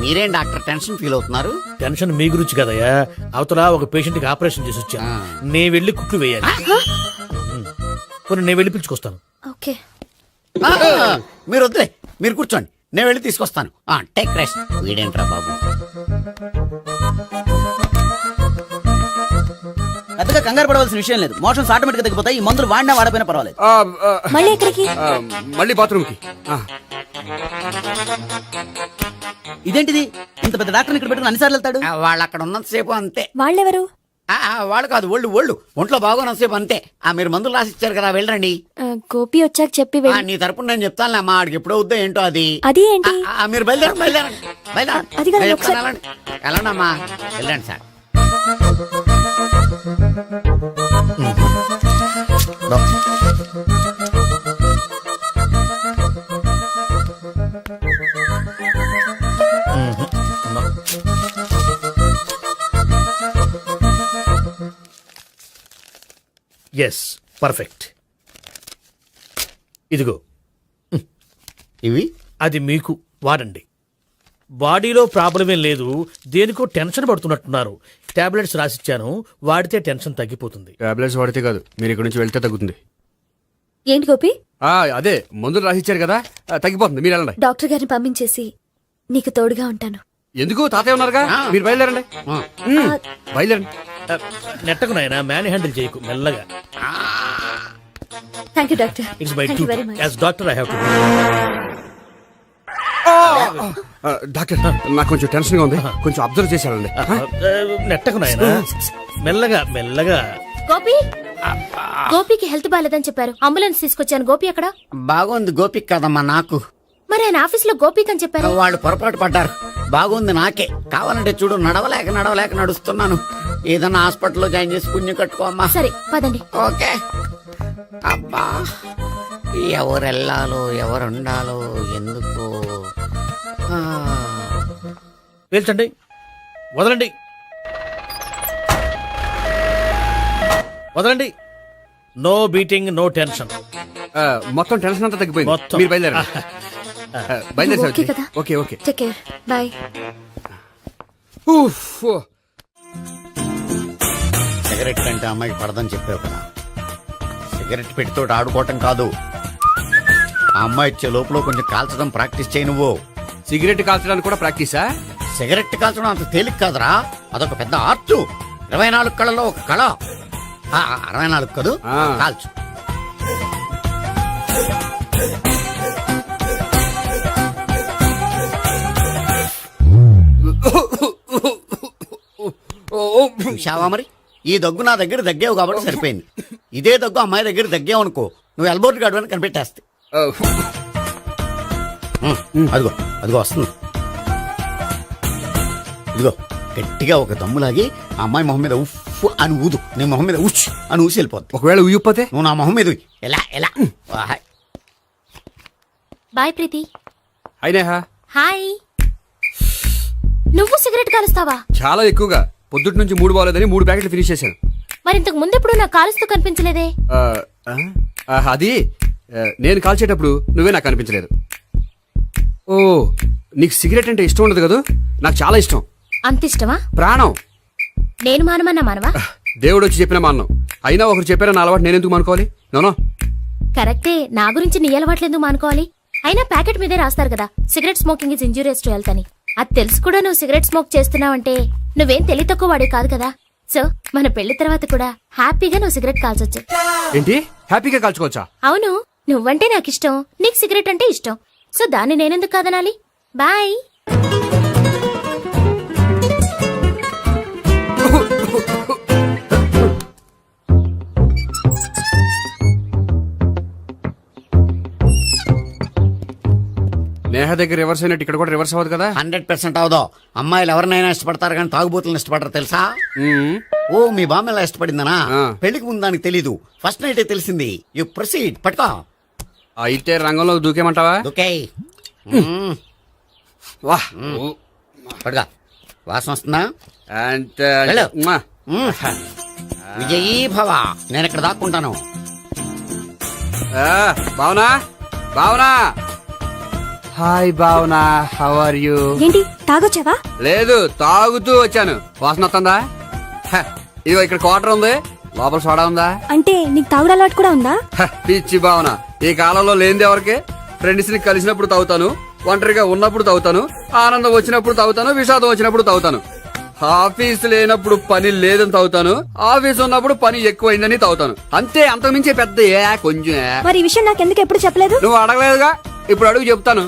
మీరేం డాక్టర్ టెన్షన్ ఫీల్ అవుతున్నారు? టెన్షన్ మీ గురించి కదయ్యా, అవతల ఒక పేషెంట్ కి ఆపరేషన్ చేసి వచ్చా. నేను వెళ్ళి కుట్లు వేయాలి. నేను వెళ్ళి పిలుచుకొస్తాను. ఓకే. మీరు వద్దులే, మీరు కూర్చోండి, నేను వెళ్ళి తీసుకొస్తాను. Take rest. వీడేంట్రా బాబు, పెద్దగా కంగారు పడవలసిన విషయం లేదు. మోషన్స్ ఆటోమేటిక్ గా తగ్గిపోతాయి. ఈ మందులు వాడినా వాడపోయినా పర్వాలేదు. మళ్ళీ ఎక్కడికి? మళ్ళీ బాత్రూమ్కి. ఇదేంటిది? ఇంత పెద్ద డాక్టర్ ఇక్కడ పెట్టుకుని అన్నిసార్లు వెళ్తాడు? వాళ్ళు అక్కడ ఉన్నంతసేపు అంతే. వాళ్ళెవరు? వాళ్ళు కాదు, ఒళ్ళు ఒంట్లో బాగోనంతసేపు అంతే. మీరు మందులు రాసి ఇచ్చారు కదా, వెళ్ళండి. గోపి వచ్చాక చెప్పి నీ తరపున నేను చెప్తానులే అమ్మా, ఆడికి ఎప్పుడో వద్దో ఏంటో అది. అది ఏంటి? మీరు బయలుదేరండి. అది కాదు, ఒకసారి వెళ్ళండి అమ్మా, వెళ్ళండి సార్. Yes perfect. ఇదిగో ఇవి అది మీకు వాడండి. బాడీలో ప్రాబ్లం ఏం లేదు, దేనికో టెన్షన్ పడుతున్నట్టున్నారు. టాబ్లెట్స్ రాసిచ్చాను, వాడితే టెన్షన్ తగ్గిపోతుంది. టాబ్లెట్స్ వాడితే కాదు, మీరు ఇక్కడ నుంచి వెళ్తే తగ్గుతుంది. ఏంటి గోపి? అదే మందులు రాసిచ్చారు కదా, తగ్గిపోతుంది. మీరు వెళ్ళండి. డాక్టర్ గారిని పంపించేసి నీకు తోడుగా ఉంటాను. ఎందుకు? తాతయ్య ఉన్నారుగా, మీరు బయలుదేరండి. బయలుదేరండి. నెట్టకు నాయనా, మ్యాన్ హ్యాండిల్ చేయకు, మెల్లగా. Thank you doctor. It's my thank you very much. As doctor I have to. Doctor, నాకు కొంచెం టెన్షన్ గా ఉంది, కొంచెం అబ్జర్వ్ చేశానండి. నెట్టకు నాయనా, మెల్లగా మెల్లగా. గోపి, గోపికి హెల్త్ బాగాలేదని చెప్పారు, అంబులెన్స్ తీసుకొచ్చాను. గోపి ఎక్కడ? బాగుంది గోపిక్ కదమ్మా నాకు. మరి ఆయన ఆఫీస్ లో గోపిక్ అని చెప్పారు. వాళ్ళు పొరపాటు పడ్డారు. బాగుంది నాకే. కావాలంటే చూడు, నడవలేక నడుస్తున్నాను. ఏదన్నా హాస్పిటల్లో జాయిన్ చేసి పుణ్యం కట్టుకోమ్మా. సరే పదండి. ఓకే. అబ్బా, ఎవరెళ్ళాలో ఎవరుండాలో ఎందుకు. పేల్చండి, వదలండి, వదలండి. No beating, no tension. మొత్తం టెన్షన్ అంతా తగ్గిపోయింది. మొత్తం. మీరు బయలుదేరండి. బయలుదేరి. ఓకే కదా? Okay okay. Take care, bye. Cigarette కంటే అమ్మాయికి పడదని చెప్పావు కదా. సిగరెట్ పెట్టితో ఆడుకోవటం కాదు, ఆ అమ్మాయి ఇచ్చే లోపల కొంచెం కాల్చడం ప్రాక్టీస్ చేయి నువ్వు. సిగరెట్ కాల్చడానికి కూడా ప్రాక్టీసా? సిగరెట్ కాల్చడం అంత తేలిక కాదురా, అదొక పెద్ద ఆర్ట్. 24 కళలో ఒక కళ. 64 కదూ, కాల్చు. చూశావా మరి, ఈ దగ్గు నా దగ్గర దగ్గేవు కాబట్టి సరిపోయింది. ఇదే దగ్గు అమ్మాయి దగ్గర దగ్గేవు అనుకో, నువ్వు ఎల్బోర్డ్ గడవని కనిపెట్టేస్తే. అదిగో అదిగో వస్తుంది. ఇదిగో గట్టిగా ఒక దమ్ములాగి ఆ అమ్మాయి మొహం మీద ఉఫ్ అని ఊదు, నీ మొహం మీద ఉచ్ అని ఊసి వెళ్ళిపోద్ది. ఒకవేళ ఊయకపోతే నువ్వు నా మొహం మీద ఎలా ఎలా. బాయ్ ప్రీతి. అయినా హాయ్. నువ్వు సిగరెట్ కాలుస్తావా? చాలా ఎక్కువగా. పొద్దుటి నుంచి 3 బాగాలేదని 3 ప్యాకెట్లు ఫినిష్ చేశాను. మరి ఇంతకు ముందు ఎప్పుడు నాకు కాలుస్తూ కనిపించలేదే? అది నేను కాల్చేటప్పుడు నువ్వే నాకు కనిపించలేదు. ఓ, నీకు సిగరెట్ అంటే ఇష్టం ఉండదు కదా? నాకు చాలా ఇష్టం. అంత ఇష్టమా? ప్రాణం. నేను మానమన్నా మానవా? దేవుడు వచ్చి చెప్పిన మానం. అయినా ఒకరు చెప్పారా నా అలవాటు నేను ఎందుకు మానుకోవాలి? నోనో. కరెక్టే, నా గురించి నీ అలవాట్లు ఎందుకు మానుకోవాలి? అయినా ప్యాకెట్ మీదే రాస్తారు కదా, cigarette smoking is injurious to health అని. అది తెలుసు కూడా నువ్వు సిగరెట్ స్మోక్ చేస్తున్నావంటే నువ్వేం తెలివి తక్కువ వాడే కాదు కదా. సో మన పెళ్లి తర్వాత కూడా హ్యాపీగా నువ్వు సిగరెట్ కాల్చొచ్చు. ఏంటి? హ్యాపీగా కాల్చుకోవచ్చా? అవును, నువ్వంటే నాకు ఇష్టం, నీకు సిగరెట్ అంటే ఇష్టం. సో దాన్ని నేనెందుకు కాదనాలి? బాయ్. నేహ దగ్గర రివర్స్ అయినట్టు ఇక్కడ కూడా రివర్స్ అవ్వదు కదా? 100% అవదో. అమ్మాయిలు ఎవరినైనా ఇష్టపడతారు కానీ తాగుబోతులను ఇష్టపడరు తెలుసా? ఓ, మీ బామ్మ ఎలా ఇష్టపడిందనా? పెళ్లికి ముందు దానికి తెలీదు, ఫస్ట్ నైట్ తెలిసింది. You proceed. పట్టుకో. అయితే రంగంలో దూకేమంటావా? ఓకే. వా, పట్టుకో. వాసన వస్తుందా? వెళ్ళు. విజయీ భవ. నేను ఇక్కడ దాక్కుంటాను. Bhavana, Bhavana. Hi Bhavana, how are you? ఏంటి తాగొచ్చావా? లేదు, తాగుతూ వచ్చాను. వాసన వస్తుందా? ఇదిగో ఇక్కడ క్వార్టర్ ఉంది, లోపల సోడా ఉందా? అంటే నీకు తాగుడు అలవాటు కూడా ఉందా? పిచ్చి భావన, ఈ కాలంలో లేనిది ఎవరికి? ఫ్రెండ్స్ ని కలిసినప్పుడు తాగుతాను, ఒంటరిగా ఉన్నప్పుడు తాగుతాను, ఆనందం వచ్చినప్పుడు తాగుతాను, విషాదం వచ్చినప్పుడు తాగుతాను. ఆఫీస్ లేనప్పుడు పని లేదని తాగుతాను, ఆఫీస్ ఉన్నప్పుడు పని ఎక్కువైందని తాగుతాను. అంతే, అంతకుమించే పెద్ద కొంచెం. మరి ఈ విషయం నాకెందుకు ఎప్పుడు చెప్పలేదు? నువ్వు అడగలేదుగా, ఇప్పుడు అడుగు చెప్తాను.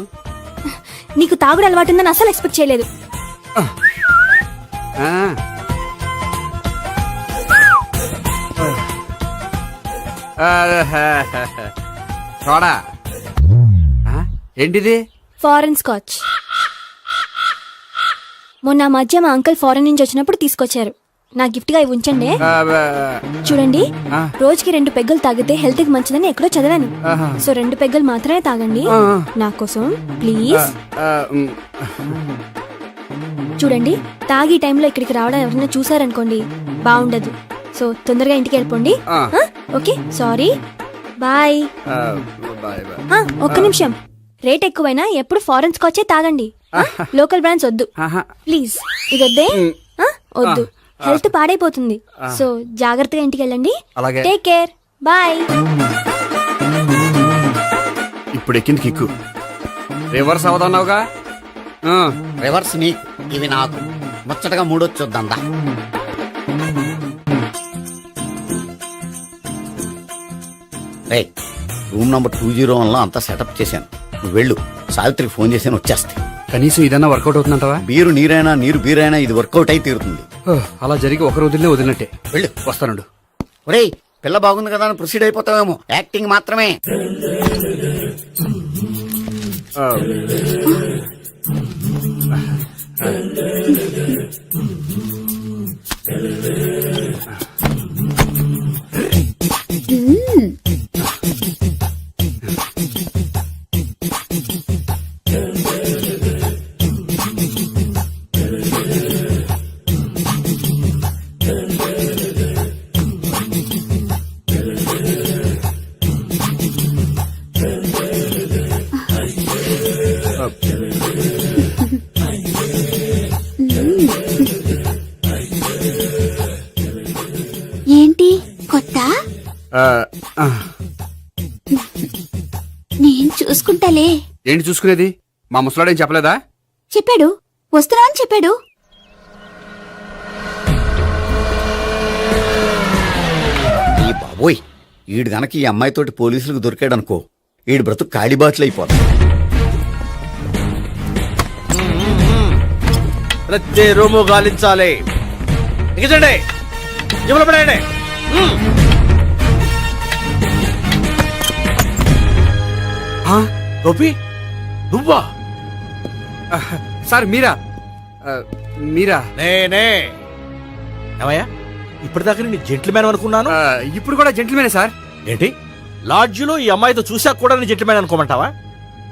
నీకు తాగుడు అలవాటు ఉందని అసలు ఎక్స్పెక్ట్ చేయలేదు. చూడా, ఏంటిది? Foreign scotch. మొన్న మధ్య మా అంకుల్ ఫారెన్ నుంచి వచ్చినప్పుడు తీసుకొచ్చారు. నా గిఫ్ట్ గా ఇవి ఉంచండి. చూడండి, రోజుకి 2 పెగ్గులు తాగితే హెల్త్ కి మంచిదని ఎక్కడో చదివాను. సో 2 పెగ్గులు మాత్రమే తాగండి నా కోసం ప్లీజ్. చూడండి, తాగి టైంలో ఇక్కడికి రావడం ఎవరైనా చూసారనుకోండి బాగుండదు. సో తొందరగా ఇంటికి వెళ్ళిపోండి. Okay sorry bye. Bye bye. ఒక్క నిమిషం, రేట్ ఎక్కువైనా ఎప్పుడు ఫారెన్ స్కాచే తాగండి. లోకల్ బ్రాండ్స్ వద్దు ప్లీజ్. ఇది వద్దే వద్దు, హెల్త్ పాడైపోతుంది. సో జాగ్రత్తగా ఇంటికి వెళ్ళండి. అలాగే. Take care, bye. ఇప్పుడు ఎక్కింది కిక్కు. రివర్స్ అవుతున్నావుగా. రివర్స్ నీకు, ఇవి నాకు. ముచ్చటగా మూడొచ్చు చూద్దాందా. రే, రూమ్ నంబర్ 201లో అంతా సెటప్ చేశాను. నువ్వు వెళ్ళు, సావిత్రికి ఫోన్ చేశాను, వచ్చేస్తాయి. కనీసం ఇదన్నా వర్కౌట్ అవుతుందంటవా? బీరు నీరైనా నీరు బీరైనా ఇది వర్కౌట్ అయి తీరుతుంది. అలా జరిగి ఒక రోజులే వదిలినట్టే. వెళ్ళు. వస్తానుండు. ఒరేయ్, పిల్ల బాగుంది కదా అని ప్రొసీడ్ అయిపోతావేమో. యాక్టింగ్ మాత్రమే. ఏంటి కొత్త? నేను చూసుకుంటాలే. ఏంటి చూసుకునేది? మా ముసలాడేం చెప్పలేదా? చెప్పాడు, వస్తున్నా అని చెప్పాడు. ఈ బాబోయ్, ఈడు గనక ఈ అమ్మాయితోటి పోలీసులకు దొరికాడనుకో, ఈడు బ్రతుకు కాళీబాట్లు అయిపోతాడు. ప్రతి రూము గాలించాలి. ఎక్కించండి, జబ్బులు పడండి. గోపి, నువ్వా? సార్ మీరా? మీరా? నేనే. ఏమయ్యా, ఇప్పటిదాకా నేను జెంట్లమ్యాన్ అనుకున్నాను. ఇప్పుడు కూడా జెంటిల్మేనే సార్. ఏంటి, లాడ్జిలో ఈ అమ్మాయితో చూశాక కూడా నేను జెంట్లమ్యాన్ అనుకోమంటావా?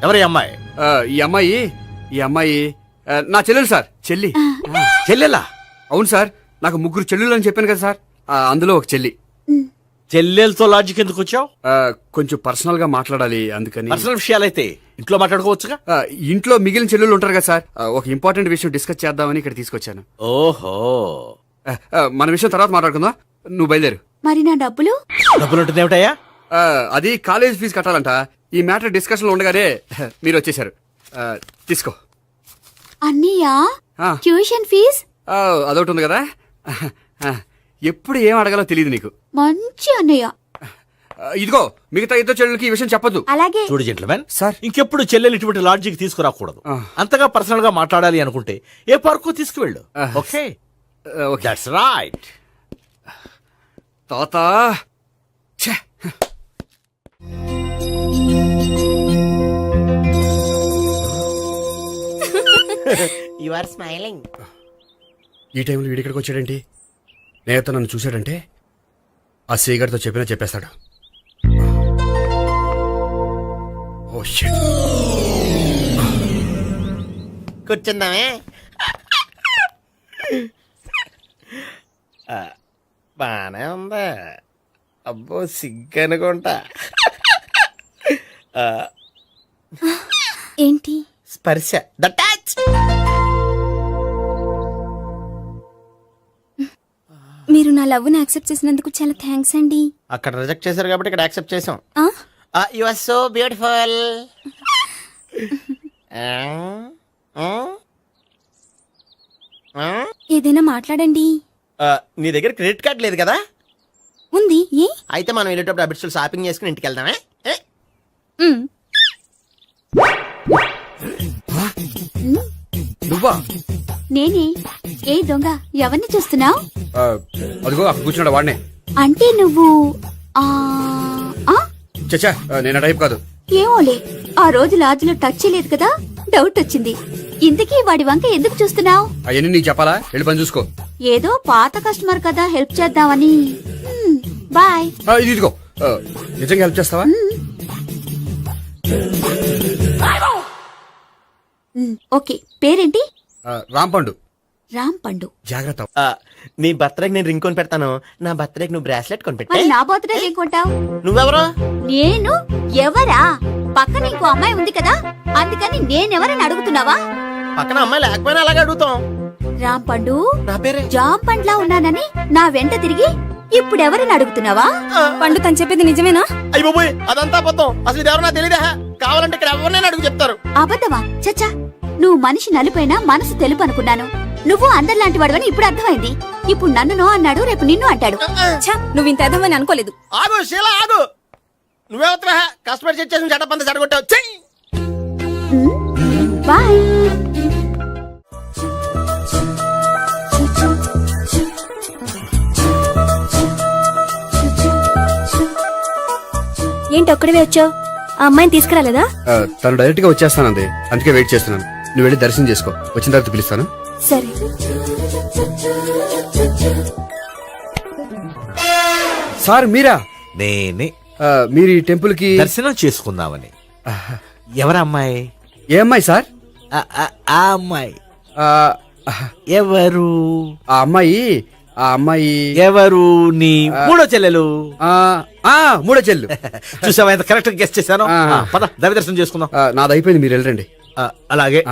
ఎవరి అమ్మాయి? ఈ అమ్మాయి నా చెల్లెలు సార్. చెల్లి. చెల్లెలా? అవును సార్, నాకు 3 చెల్లెలు అని చెప్పాను కదా సార్, అందులో ఒక చెల్లి. చెల్లెలతో లాడ్జికి ఎందుకు వచ్చావు? కొంచెం పర్సనల్ గా మాట్లాడాలి, అందుకని. పర్సనల్ విషయాలైతే ఇంట్లో మాట్లాడుకోవచ్చుగా. ఇంట్లో మిగిలిన చెల్లెలు ఉంటారు కదా సార్, ఒక ఇంపార్టెంట్ విషయం డిస్కస్ చేద్దామని ఇక్కడ తీసుకొచ్చాను. ఓహో, మన విషయం తర్వాత మాట్లాడుకుందాం. నువ్వు బయలుదేరు. మరి నా డబ్బులు? డబ్బులు ఉంటుంది ఏమిటయ్యా? అది కాలేజ్ ఫీజు కట్టాలంట. ఈ మ్యాటర్ డిస్కషన్ లో ఉండగానే మీరు వచ్చేసారు. తీసుకో. అన్నయ్యా, ట్యూషన్ ఫీజ్? అదొకటి ఉంది కదా. ఎప్పుడు ఏం అడగాలో తెలియదు నీకు. మంచి అన్నయ్య. ఇదిగో, మిగతా ఇద్దరు చెల్లెలకి ఈ విషయం చెప్పొద్దు. అలాగే. చూడు జెంట్లమెన్ సార్, ఇంకెప్పుడు చెల్లెలు ఇటువంటి లాడ్జికి తీసుకురాకూడదు. అంతగా పర్సనల్ గా మాట్లాడాలి అనుకుంటే ఏ పార్కు తీసుకువెళ్ళు. Okay, that's right. తాత యు ఆర్ స్మైలింగ్. ఈ టైంలో వీడిక్కడికి వచ్చాడేంటి? నేత నన్ను చూశాడంటే ఆ సీగర్తో చెప్పినా చెప్పేస్తాడు. Oh shit. కూర్చుందామే. బానే ఉందా? అబ్బో, సిగ్గు అనుకుంటా. ఏంటి? స్పర్శ, ద టచ్. మీరు నా లవ్ ని యాక్సెప్ట్ చేసినందుకు చాలా థ్యాంక్స్ అండి. అక్కడ రిజెక్ట్ చేశారు కాబట్టి ఇక్కడ యాక్సెప్ట్ చేసాం. You are so beautiful. ఏదైనా మాట్లాడండి. నీ దగ్గర క్రెడిట్ కార్డ్ లేదు కదా? ఉంది. ఏ? అయితే మనం వెళ్ళేటప్పుడు అబిడ్స్ షాపింగ్ చేసుకుని ఇంటికి వెళ్దామే. నువ్వా? నేనే. ఏ దొంగ, ఎవరిని చూస్తున్నావు? అదిగో అక్కడ కూర్చున్నాడు, వాడినే. అంటే నువ్వు చచ్చా, నేను టైప్ కాదు. ఏమోలే, ఆ రోజు లాడ్జిలో టచ్ చేయలేదు కదా, డౌట్ వచ్చింది. ఇంతకీ వాడి వంక ఎందుకు చూస్తున్నావు? అవన్నీ నీకు చెప్పాలా? వెళ్ళి పని చూసుకో. ఏదో పాత కస్టమర్ కదా, హెల్ప్ చేద్దామని. బాయ్. ఇదిగో, నిజంగా హెల్ప్ చేస్తావా? ఓకే, పేరేంటి? రాంపండు. రామ్ పండు. జాగ్రత్త. నీ బర్త్డేకి నేను రింగ్ కొని పెడతాను, నా బర్త్డేకి నువ్వు బ్రాస్లెట్ కొని పెట్టే. నా బర్త్డే ఏం కొంటావు? నువ్వెవరు? నేను ఎవరా? పక్కన ఇంకో అమ్మాయి ఉంది కదా, అందుకని నేనెవరని అడుగుతున్నావా? పక్కన అమ్మాయి లేకపోయినా అలాగే అడుగుతాం. రామ్ పండు, నా పేరే జామ్ పండ్లా ఉన్నానని నా వెంట తిరిగి ఇప్పుడెవరని అడుగుతున్నావా? పండు తను చెప్పేది నిజమేనా? అయ్యి బాబోయ్, అదంతా అబద్ధం. అసలు ఇది ఎవరన్నా తెలియదా? కావాలంటే ఇక్కడ ఎవరినైనా అడుగు చెప్తారు. అబద్ధమా? చచ్చా, నువ్వు మనిషి నలుపైనా మనసు తెలుపు అనుకున్నాను. నువ్వు అందరిలాంటి వాడువని ఇప్పుడు అర్థమైంది. ఇప్పుడు నన్ను నో అన్నాడు, రేపు నిన్ను అంటాడు. నువ్వు ఇంత అర్థమని అనుకోలేదు. ఆగు శీల, ఆగు. నువ్వేవత్రా కష్టపడి సెట్ చేసిన చెడ్డ పంత చెడగొట్టావు. చెయ్యి. బాయ్. ఏంటి ఒక్కడివే వచ్చావు? ఆ అమ్మాయిని తీసుకురాలేదా? తను డైరెక్ట్ గా వచ్చేస్తానంది, అందుకే వెయిట్ చేస్తున్నాను. నువ్వు వెళ్ళి దర్శనం చేసుకో, వచ్చిన తర్వాత పిలుస్తాను. సరే. సార్ మీరా? నేనే. మీరు ఈ టెంపుల్ కి దర్శనం చేసుకుందామని. ఎవరమ్మాయి? ఏ అమ్మాయి సార్? ఆ అమ్మాయి ఎవరు? ఆ అమ్మాయి ఎవరు? నీ మూడో చెల్లెలు. మూడో చెల్లు. చూసావా ఎంత కరెక్ట్ గా గెస్ట్ చేశాను. పద దవి దర్శనం చేసుకుందాం. నాది అయిపోయింది, మీరు వెళ్ళండి. అలాగే.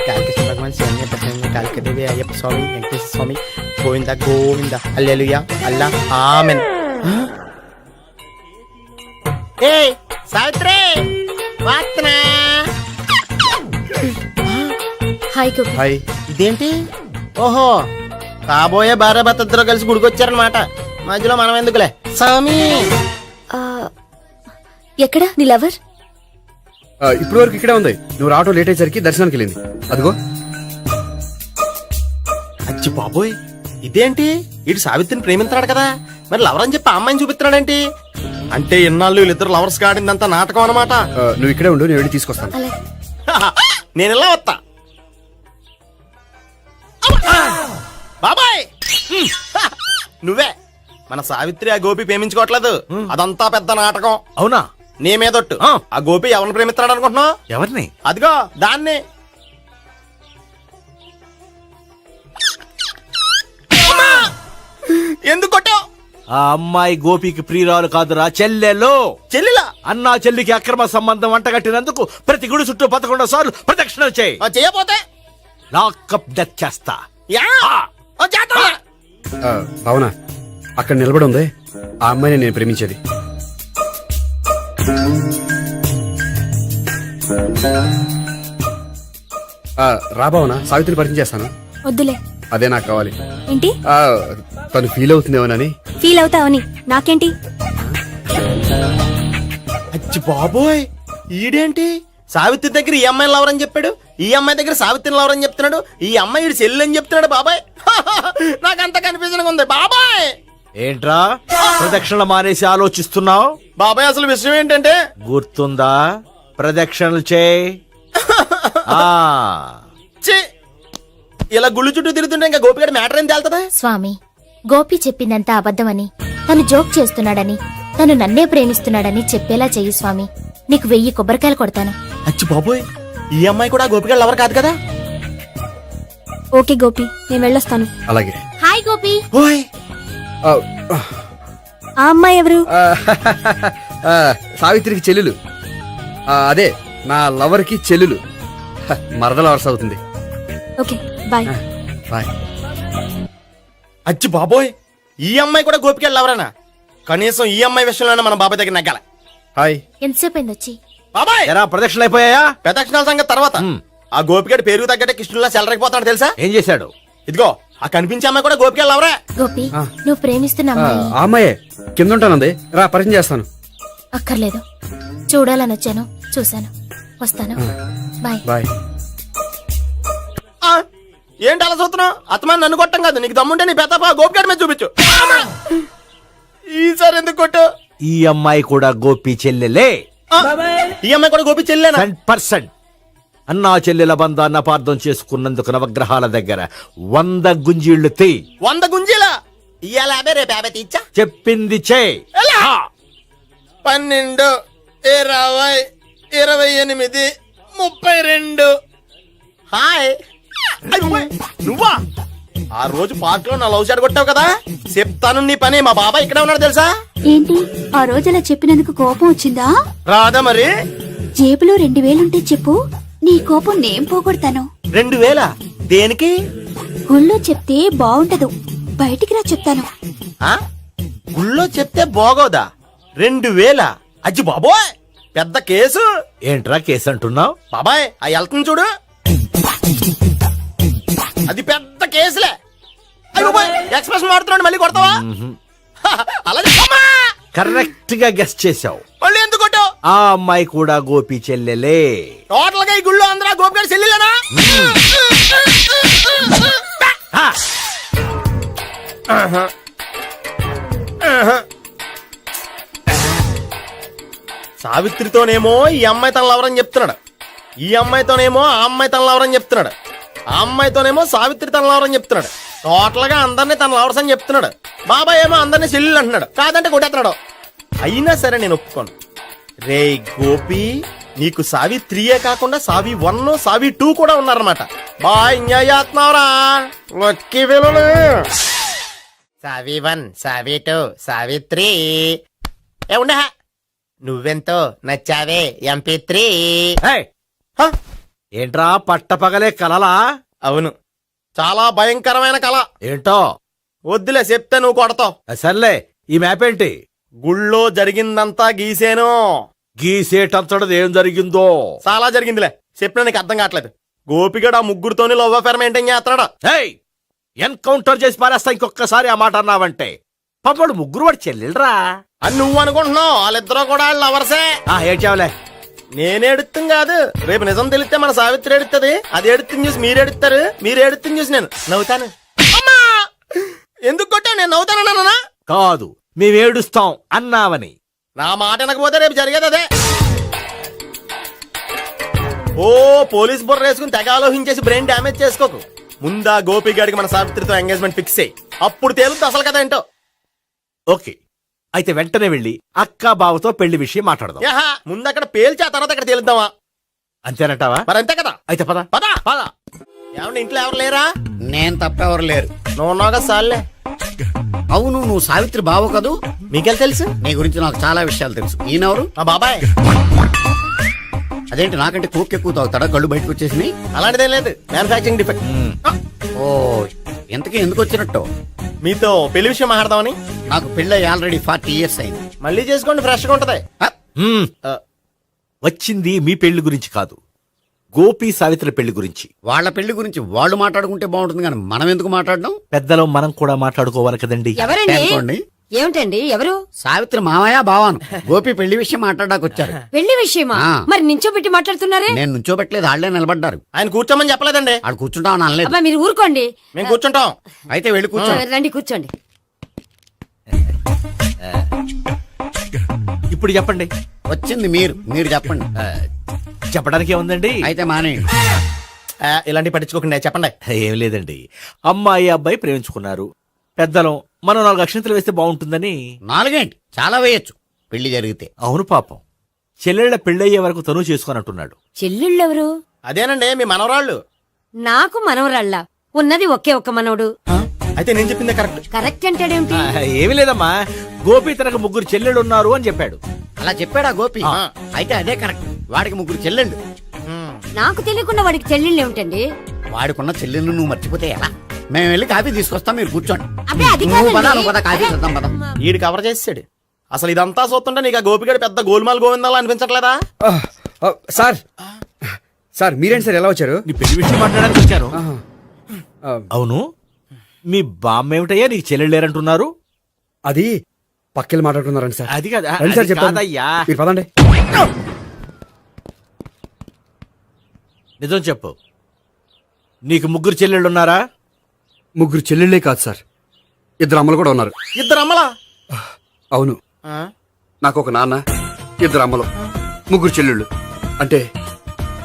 కాళికేశ్వర భగవాన్ శరణ్య ప్రసన్న కాళికదేవి అయ్యప్ప స్వామి వెంకటేశ్వర స్వామి గోవింద గోవింద హల్లెలూయా అల్లా ఆమెన్. ఏ సావిత్రి వాత్నా. హాయ్ గోపి. హాయ్. ఇదేంటి? ఓహో, కాబోయే భార్య భర్త ఇద్దరు కలిసి గుడికొచ్చారనమాట. మధ్యలో మనం ఎందుకులే స్వామి. ఎక్కడ నీ లవర్? ఇప్పటి వరకు ఇక్కడే ఉంది. నువ్వు రావటం లేట్ అయ్యేసరికి దర్శనానికి వెళ్ళింది. అదిగో. అచ్చి బాబోయ్, ఇదేంటి? ఇటు సావిత్రిని ప్రేమిస్తున్నాడు కదా, మరి లవర్ అని చెప్పి ఆ అమ్మాయిని చూపిస్తున్నాడేంటి? అంటే ఇన్నాళ్ళు వీళ్ళిద్దరు లవర్స్ కాడిందంతా నాటకం అనమాట. నువ్వు ఇక్కడే ఉండు, నేను వెళ్ళి తీసుకొస్తాను. నేను ఇలా వస్తా. బాబాయ్, నువ్వే మన సావిత్రి ఆ గోపి ప్రేమించుకోవట్లేదు, అదంతా పెద్ద నాటకం. అవునా? నీ మీదొట్టు. ఆ గోపి ఎవరిని ప్రేమిస్తున్నాడు అనుకుంటున్నావు? ఎవరిని? అదిగో దాన్ని. ఎందుకు కొట్టావు? ఆ అమ్మాయి గోపికి ప్రియురాలు కాదురా, చెల్లెలు. చెల్లిలా? అన్నా చెల్లికి అక్రమ సంబంధం అంటగట్టినందుకు ప్రతి గుడి చుట్టూ 11 సార్లు ప్రదక్షిణలు చేయి. చేయపోతే లాకప్ డెత్ చేస్తా. అవునా? అక్కడ నిలబడి ఉంది ఆ అమ్మాయిని నేను ప్రేమించేది. రాబావునా? సావిత్రిని పరిచయం చేస్తాను. వద్దులే. అదే నాకు కావాలి. ఏంటి? తను ఫీల్ అవుతుందేమోనని. ఫీల్ అవుతావని నాకేంటి? అచ్చి బాబోయ్, ఈడేంటి సావిత్రి దగ్గర ఈ అమ్మాయిని లవర్ అని చెప్పాడు, ఈ అమ్మాయి దగ్గర సావిత్రిని లవర్ అని చెప్తున్నాడు, ఈ అమ్మాయి ఈడు చెల్లి అని చెప్తున్నాడు. బాబాయ్ నాకంత కన్ఫ్యూజన్ ఉంది. బాబాయ్ ఏంట్రా ప్రదక్షిణలు మానేసి ఆలోచిస్తున్నావు? బాబాయ్ అసలు విషయం ఏంటంటే, గుర్తుందా? ప్రదక్షిణలు చేయి. ఇలా గుళ్ళు చుట్టూ తిరుగుతుంటే ఇంకా గోపిగడ మ్యాటర్ ఏం తేలుతుందా? స్వామి, గోపి చెప్పిందంతా అబద్ధమని, తను జోక్ చేస్తున్నాడని, తను నన్నే ప్రేమిస్తున్నాడని చెప్పేలా చెయ్యి స్వామి. నీకు 1000 కొబ్బరికాయలు కొడతాను. అచ్చి బాబోయ్, ఈ అమ్మాయి కూడా గోపిగడ లవర్ కాదు కదా? ఓకే గోపి, నేను వెళ్ళొస్తాను. అలాగే. హాయ్ గోపి. ఆ అమ్మాయి ఎవరు? సావిత్రికి చెల్లెలు. అదే నా లవర్ కి చెల్లెలు. మరద లవర్స్ అవుతుంది. Okay bye. బాయ్. అచ్చి బాబోయ్, ఈ అమ్మాయి కూడా గోపిగడ లవరేనా? కనీసం ఈ అమ్మాయి విషయంలోనే మన బాబాయ్ దగ్గర నగ్గాల. హాయ్. ఎంతసేపు అయింది వచ్చి? బాబాయ్, ఎరా ప్రదక్షిణలు అయిపోయాయా? ప్రదక్షిణాల సంగతి తర్వాత. ఆ గోపిగడ పేరు తగ్గట్టే కృష్ణులా చెలరైపోతాడు తెలుసా? ఏం చేశాడు? ఇదిగో ఆ కనిపించే అమ్మాయి కూడా గోపిగడ లవరే. గోపి, నువ్వు ప్రేమిస్తున్న అమ్మాయి ఆ అమ్మాయే కింద ఉంటానంది. రా పరిచయం చేస్తాను. అక్కర్లేదు, చూడాలని వచ్చాను, చూశాను, వస్తాను. బాయ్. బాయ్. ఏంటి అలా చూస్తున్నావు? అత్తమా నన్ను కొట్టం కాదు, నీకు దమ్ముంటే నీ పెద్ద గోపిగడ మీద చూపించు. ఈసారి ఎందుకు కొట్టు? ఈ అమ్మాయి కూడా గోపి చెల్లెలే. ఈ అమ్మాయి కూడా గోపి చెల్లెనా? 100%. అన్నా చెల్లెల బంధాన్ని అపార్థం చేసుకున్నందుకు నవగ్రహాల దగ్గర 100 గుంజీళ్లు తీ. 100 గుంజీలా? ఇవాళ 50, రేపు 50 తీచ్చా. చెప్పింది చే. 12, 20, 28, 32. హాయ్ అయ్ బాబోయ్, నువ్వా ఆ రోజు పార్క్ లో నా లవ్ షాట్ కొట్టావు కదా, చెప్తాను నీ పని. మా బాబాయ్ ఇక్కడే ఉన్నాడు తెలుసా? ఏంటి ఆ రోజు అలా చెప్పినందుకు కోపం వచ్చిందా? రాదా మరి? జేబులో 2000 ఉంటే చెప్పు, నీ కోపం నేను పోగొడతాను. 2000 దేనికి? గుళ్ళో చెప్తే బాగుంటదు, బయటికి రా చెప్తాను. ఆ? గుళ్ళో చెప్తే బాగోదా? 2000? అజ్జి బాబోయ్, పెద్ద కేసు. ఏంట్రా కేసు అంటున్నావు? బాబాయ్ ఆ వెళ్తుంది చూడు, అది పెద్ద కేసులే. అయ్య బాబోయ్, ఎక్స్ప్రెస్ మారుతున్నాడు, మళ్ళీ కొడతావా? అలా చెప్పమ్మా. కరెక్ట్ గా గెస్ట్ చేశావు. మళ్ళీ ఎందుకు కొట్టావు? ఆ అమ్మాయి కూడా గోపి చెల్లెలే. టోటల్ గా ఈ గుళ్ళో అందరూ గోపి గారి చెల్లెలేనా? సావిత్రితోనేమో ఈ అమ్మాయి తన లవరని చెప్తున్నాడు, ఈ అమ్మాయితోనేమో ఆ అమ్మాయి తన లవరని చెప్తున్నాడు, ఆ అమ్మాయితోనేమో సావిత్రి తన లవరని చెప్తున్నాడు. టోటల్ గా అందరినీ తన లవర్స్ అని చెప్తున్నాడు. బాబాయ్ ఏమో అందరినీ చెల్లెలు అంటున్నాడు, కాదంటే కొట్టేస్తున్నాడు. అయినా సరే నేను ఒప్పుకోను. రే గోపి, నీకు సావి 3 కాకుండా సావి 1, సావి 2 కూడా ఉన్నారన్నమాట. బాయ్ ఎంజాయ్ చేస్తున్నావురా. లక్కీ పిల్లలు. సావి 1, సావి 2, సావి 3. ఏ ఉండ, నువ్వెంతో నచ్చావే MP3. ఏయ్, ఏంట్రా పట్టపగలే కలలా? అవును, చాలా భయంకరమైన కళ. ఏంటో వద్దులే, చెప్తే నువ్వు కొడతావు. సర్లే, ఈ మ్యాప్ ఏంటి? గుళ్ళో జరిగిందంతా గీసేను. గీసేటంతటది ఏం జరిగిందో? చాలా జరిగిందిలే, చెప్పినా నీకు అర్థం కావట్లేదు. గోపిగడు ఆ ముగ్గురుతోని లవ్ అఫేర్ మెయింటైన్ చేస్తాడా? ఏయ్, ఎన్కౌంటర్ చేసి పారేస్తా ఇంకొకసారి ఆ మాట అన్నావంటే. పాపడు ముగ్గురు వాడు చెల్లెలరా అని నువ్వు అనుకుంటున్నావు, వాళ్ళిద్దరూ కూడా లవర్సే. ఏడ్చావులే. నేనే ఎడుతుంది కాదు, రేపు నిజం తెలిస్తే మన సావిత్రి ఎడుతుంది. అది ఎడుతుంది చూసి మీరు ఎడుతారు, మీరు ఎడుతుంది చూసి నేను నవ్వుతాను. అమ్మా, ఎందుకు కొట్టా? నేను నవ్వుతానన్నా? కాదు, మేమేడుస్తాం అన్నావని. నా మాట వినకపోతే రేపు జరిగేది అదే. ఓ పోలీస్ బుర్ర వేసుకుని తెగ ఆలోచించేసి బ్రెయిన్ డ్యామేజ్ చేసుకోకు. ముందా గోపి గారికి మన సావిత్రితో ఎంగేజ్మెంట్ ఫిక్స్ అయ్యి అప్పుడు తేలుతుంది అసలు కదా ఏంటో. ఓకే, అయితే వెంటనే వెళ్ళి అక్క బావతో పెళ్లి విషయం మాట్లాడదాం. యహా, ముందు అక్కడ పేల్చి ఆ తర్వాత అక్కడ తేలుద్దామా? అంతేనంటావా? మరి అంతే కదా. అయితే పద పద పద. ఏమన్నా ఇంట్లో ఎవరు లేరా? నేను తప్పెవరు లేరు. నువ్వు ఉన్నావుగా సార్లే. అవును, నువ్వు సావిత్రి బావు కదూ? మీకెళ్ళి తెలుసు? నీ గురించి నాకు చాలా విషయాలు తెలుసు. ఈయనెవరు? మా బాబాయ్. అదేంటి, నాకంటే కోక్ ఎక్కువ తాగుతాడా? గళ్ళు బయటకు వచ్చేసి. అలాంటిదేం లేదు, మ్యానుఫాక్చరింగ్ డిఫెక్ట్. ఓ, ఎంతకీ ఎందుకు వచ్చినట్టు? మీతో పెళ్లి విషయం మాట్లాడదామని. నాకు పెళ్ళి ఆల్రెడీ 40 years అయింది. మళ్ళీ చేసుకోండి, ఫ్రెష్ గా ఉంటది. వచ్చింది మీ పెళ్లి గురించి కాదు, గోపి సావిత్రి పెళ్లి గురించి. వాళ్ళ పెళ్లి గురించి వాళ్ళు మాట్లాడుకుంటే బాగుంటుంది, కానీ మనం ఎందుకు మాట్లాడడం? పెద్దలో మనం కూడా మాట్లాడుకోవాలి కదండి. ఎవరండి? అనుకోండి. ఏమిటండి? ఎవరు? సావిత్రి మామయ్య బావాను. గోపి పెళ్లి విషయం మాట్లాడడానికి వచ్చారు. పెళ్లి విషయమా? ఆ. మరి నించోబెట్టి మాట్లాడుతున్నారే? నేను నుంచోబెట్టలేదు, వాళ్ళే నిలబడ్డారు. ఆయన కూర్చోమని చెప్పలేదండి. వాళ్ళు కూర్చుంటామని అనలేదు. అబ్బా మీరు ఊరుకోండి. మేము కూర్చుంటాం. అయితే వెళ్ళి కూర్చోండి. రండి కూర్చోండి. ఇప్పుడు చెప్పండి. వచ్చింది మీరు, మీరు చెప్పండి. చెప్పడానికి ఏముందండి? అయితే మానేయండి. ఇలాంటివి పట్టించుకోకుండా చెప్పండి. ఏం లేదండి, అమ్మాయి అబ్బాయి ప్రేమించుకున్నారు. పెద్దలం మనం 4 అక్షంతలు వేస్తే బాగుంటుందని. 4 ఏంటి, చాలా వేయొచ్చు పెళ్లి జరిగితే. అవును పాపం, చెల్లెళ్ళ పెళ్ళయ్యే వరకు తను చేసుకొని అంటున్నాడు. చెల్లెళ్ళెవరు? అదేనండి మీ మనవరాళ్ళు. నాకు మనవరాళ్ళ ఉన్నది ఒకే ఒక్క మనవడు. అయితే నేను చెప్పిందే కరెక్ట్. కరెక్ట్ అంటాడేమిటి? ఏమి లేదమ్మా, గోపి తనకు 3 చెల్లెళ్ళు ఉన్నారు అని చెప్పాడు. అలా చెప్పాడా గోపి? అయితే అదే కరెక్ట్. వాడికి 3 చెల్లెళ్ళు. నాకు తెలియకుండా వాడికి చెల్లెళ్ళు ఏమిటండి? వాడికున్న చెల్లెళ్ళు నువ్వు మర్చిపోతే ఎలా? మేము వెళ్ళి కాఫీ తీసుకొస్తాం, మీరు కూర్చోండి. అబ్బే అది నువ్వు పద, కాదండి. నువ్వు పద, కాఫీ చేద్దాం పద. ఈడు కవర్ చేసాడు. అసలు ఇదంతా చూస్తుంటే నీకు ఆ గోపిగడు పెద్ద గోల్మాల్ గోవిందాలు అనిపించట్లేదా? సార్ సార్ మీరేంటి సార్ ఎలా వచ్చారు? నీ పెళ్లి విషయం మాట్లాడడానికి వచ్చాను. అవును, మీ బామ్మ ఏమిటయ్యా నీకు చెల్లెళ్ళు లేరంటున్నారు? అది పక్కెళ్ళి మాట్లాడుకున్నారండి సార్. అది కాదు, రండి సార్ అది చెప్తాను. కాదయ్యా. మీరు పదండి. నిజం చెప్పు, నీకు 3 చెల్లెళ్ళు ఉన్నారా? 3 చెల్లెళ్ళే కాదు సార్, 2 అమ్మలు కూడా ఉన్నారు. 2 అమ్మలా? అవును, నాకు ఒక నాన్న, 2 అమ్మలు, 3 చెల్లెళ్ళు. అంటే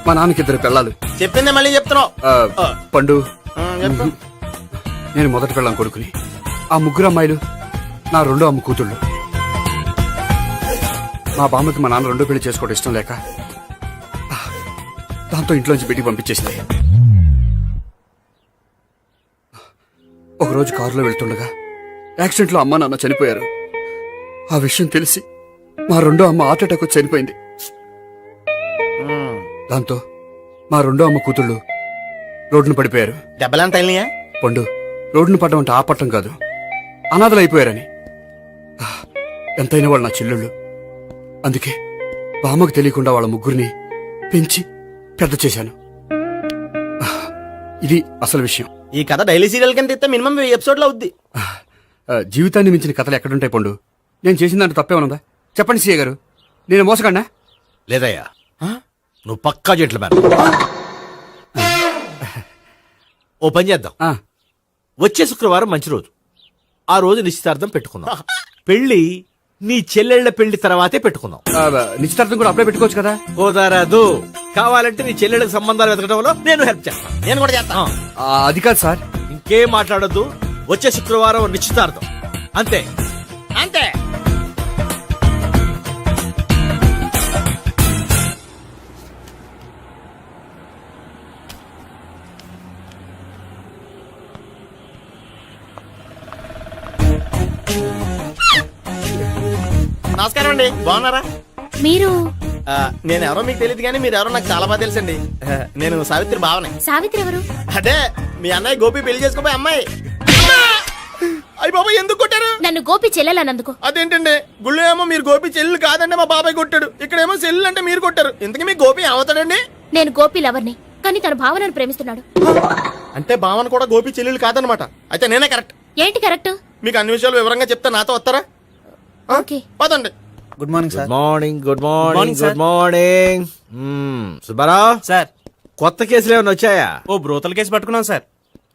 మా నాన్నకి 2 పిల్లలు. చెప్పిందే మళ్ళీ చెప్తున్నావు. పండు, చెప్పు. నేను మొదటి పెళ్ళాం కొడుకుని. ఆ 3 అమ్మాయిలు నా 2వ అమ్మ కూతుళ్ళు. మా బామ్మకి మా నాన్న 2వ పెళ్లి చేసుకోవడం ఇష్టం లేక దాంతో ఇంట్లోంచి బిడ్డికి పంపించేసింది. రోజు కారులో వెళ్తుండగా యాక్సిడెంట్లో అమ్మ నాన్న చనిపోయారు. ఆ విషయం తెలిసి మా రెండో అమ్మ హార్ట్ అటాక్ వచ్చి చనిపోయింది. దాంతో మా రెండో అమ్మ కూతుళ్ళు రోడ్డున పడిపోయారు. దెబ్బలంత అయినాయా? పండు, రోడ్డున పడ్డం అంటే ఆపట్టం కాదు, అనాథలు అయిపోయారని. ఎంతైనా వాళ్ళు నా చెల్లెళ్ళు. అందుకే బామ్మకు తెలియకుండా వాళ్ళ ముగ్గురిని పెంచి పెద్ద చేశాను. ఇది అసలు విషయం. ఈ కథ డైలీ సీరియల్ కింద ఇస్తే మినిమం 1000 ఎపిసోడ్లు అవుద్ది. జీవితాన్ని మించిన కథలు ఎక్కడుంటాయి పండు? నేను చేసిన దాంట్లో తప్పేమనుందా? చెప్పండి సీఏ గారు, నేను మోసగండా? లేదయ్యా, నువ్వు పక్కా జెంట్లమ్యాన్. ఓ పని చేద్దాం. వచ్చే శుక్రవారం మంచి రోజు. ఆ రోజు నిశ్చితార్థం పెట్టుకుందాం. పెళ్లి నీ చెల్లెళ్ల పెళ్లి తర్వాతే పెట్టుకుందాం. నిశ్చితార్థం కూడా అప్పుడే పెట్టుకోవచ్చు కదా? కుదరదు. కావాలంటే నీ చెల్లెళ్ళకి సంబంధాలు వెతకడంలో నేను హెల్ప్ చేస్తాను. నేను కూడా చేస్తాను. అది కాదు సార్. ఇంకేం మాట్లాడొద్దు. వచ్చే శుక్రవారం నిశ్చితార్థం, అంతే. అంతే. నమస్కారం అండి, బాగున్నారా? మీరు నేను ఎవరో మీకు తెలియదు కానీ మీరు ఎవరో నాకు చాలా బాగా తెలుసండి. నేను సావిత్రి బావనే. సావిత్రి ఎవరు? అదే మీ అన్నయ్య గోపి పెళ్లి చేసుకోపోయి అమ్మాయి. అయ్యి బాబాయ్, ఎందుకు కొట్టారు? నన్ను గోపి చెల్లెలన్నందుకు. అదేంటండి, గుళ్ళు ఏమో మీరు గోపి చెల్లు కాదంటే మా బాబాయ్ కొట్టాడు, ఇక్కడేమో చెల్లు అంటే మీరు కొట్టారు. ఇంతకీ మీ గోపి ఏమవుతాడండి? నేను గోపి లవర్ని, కానీ తన భావనను ప్రేమిస్తున్నాడు. అంటే భావన కూడా గోపి చెల్లెలు కాదనమాట. అయితే నేనే కరెక్ట్. ఏంటి కరెక్ట్? మీకు అన్ని విషయాలు వివరంగా చెప్తే నాతో వస్తారా? ఓకే. పదండి. Good morning good morning. Good morning. Good morning. Subbarao sir, కొత్త కేసులు ఏమైనా వచ్చాయా? ఓ బ్రోతల కేసు పట్టుకున్నాం సార్.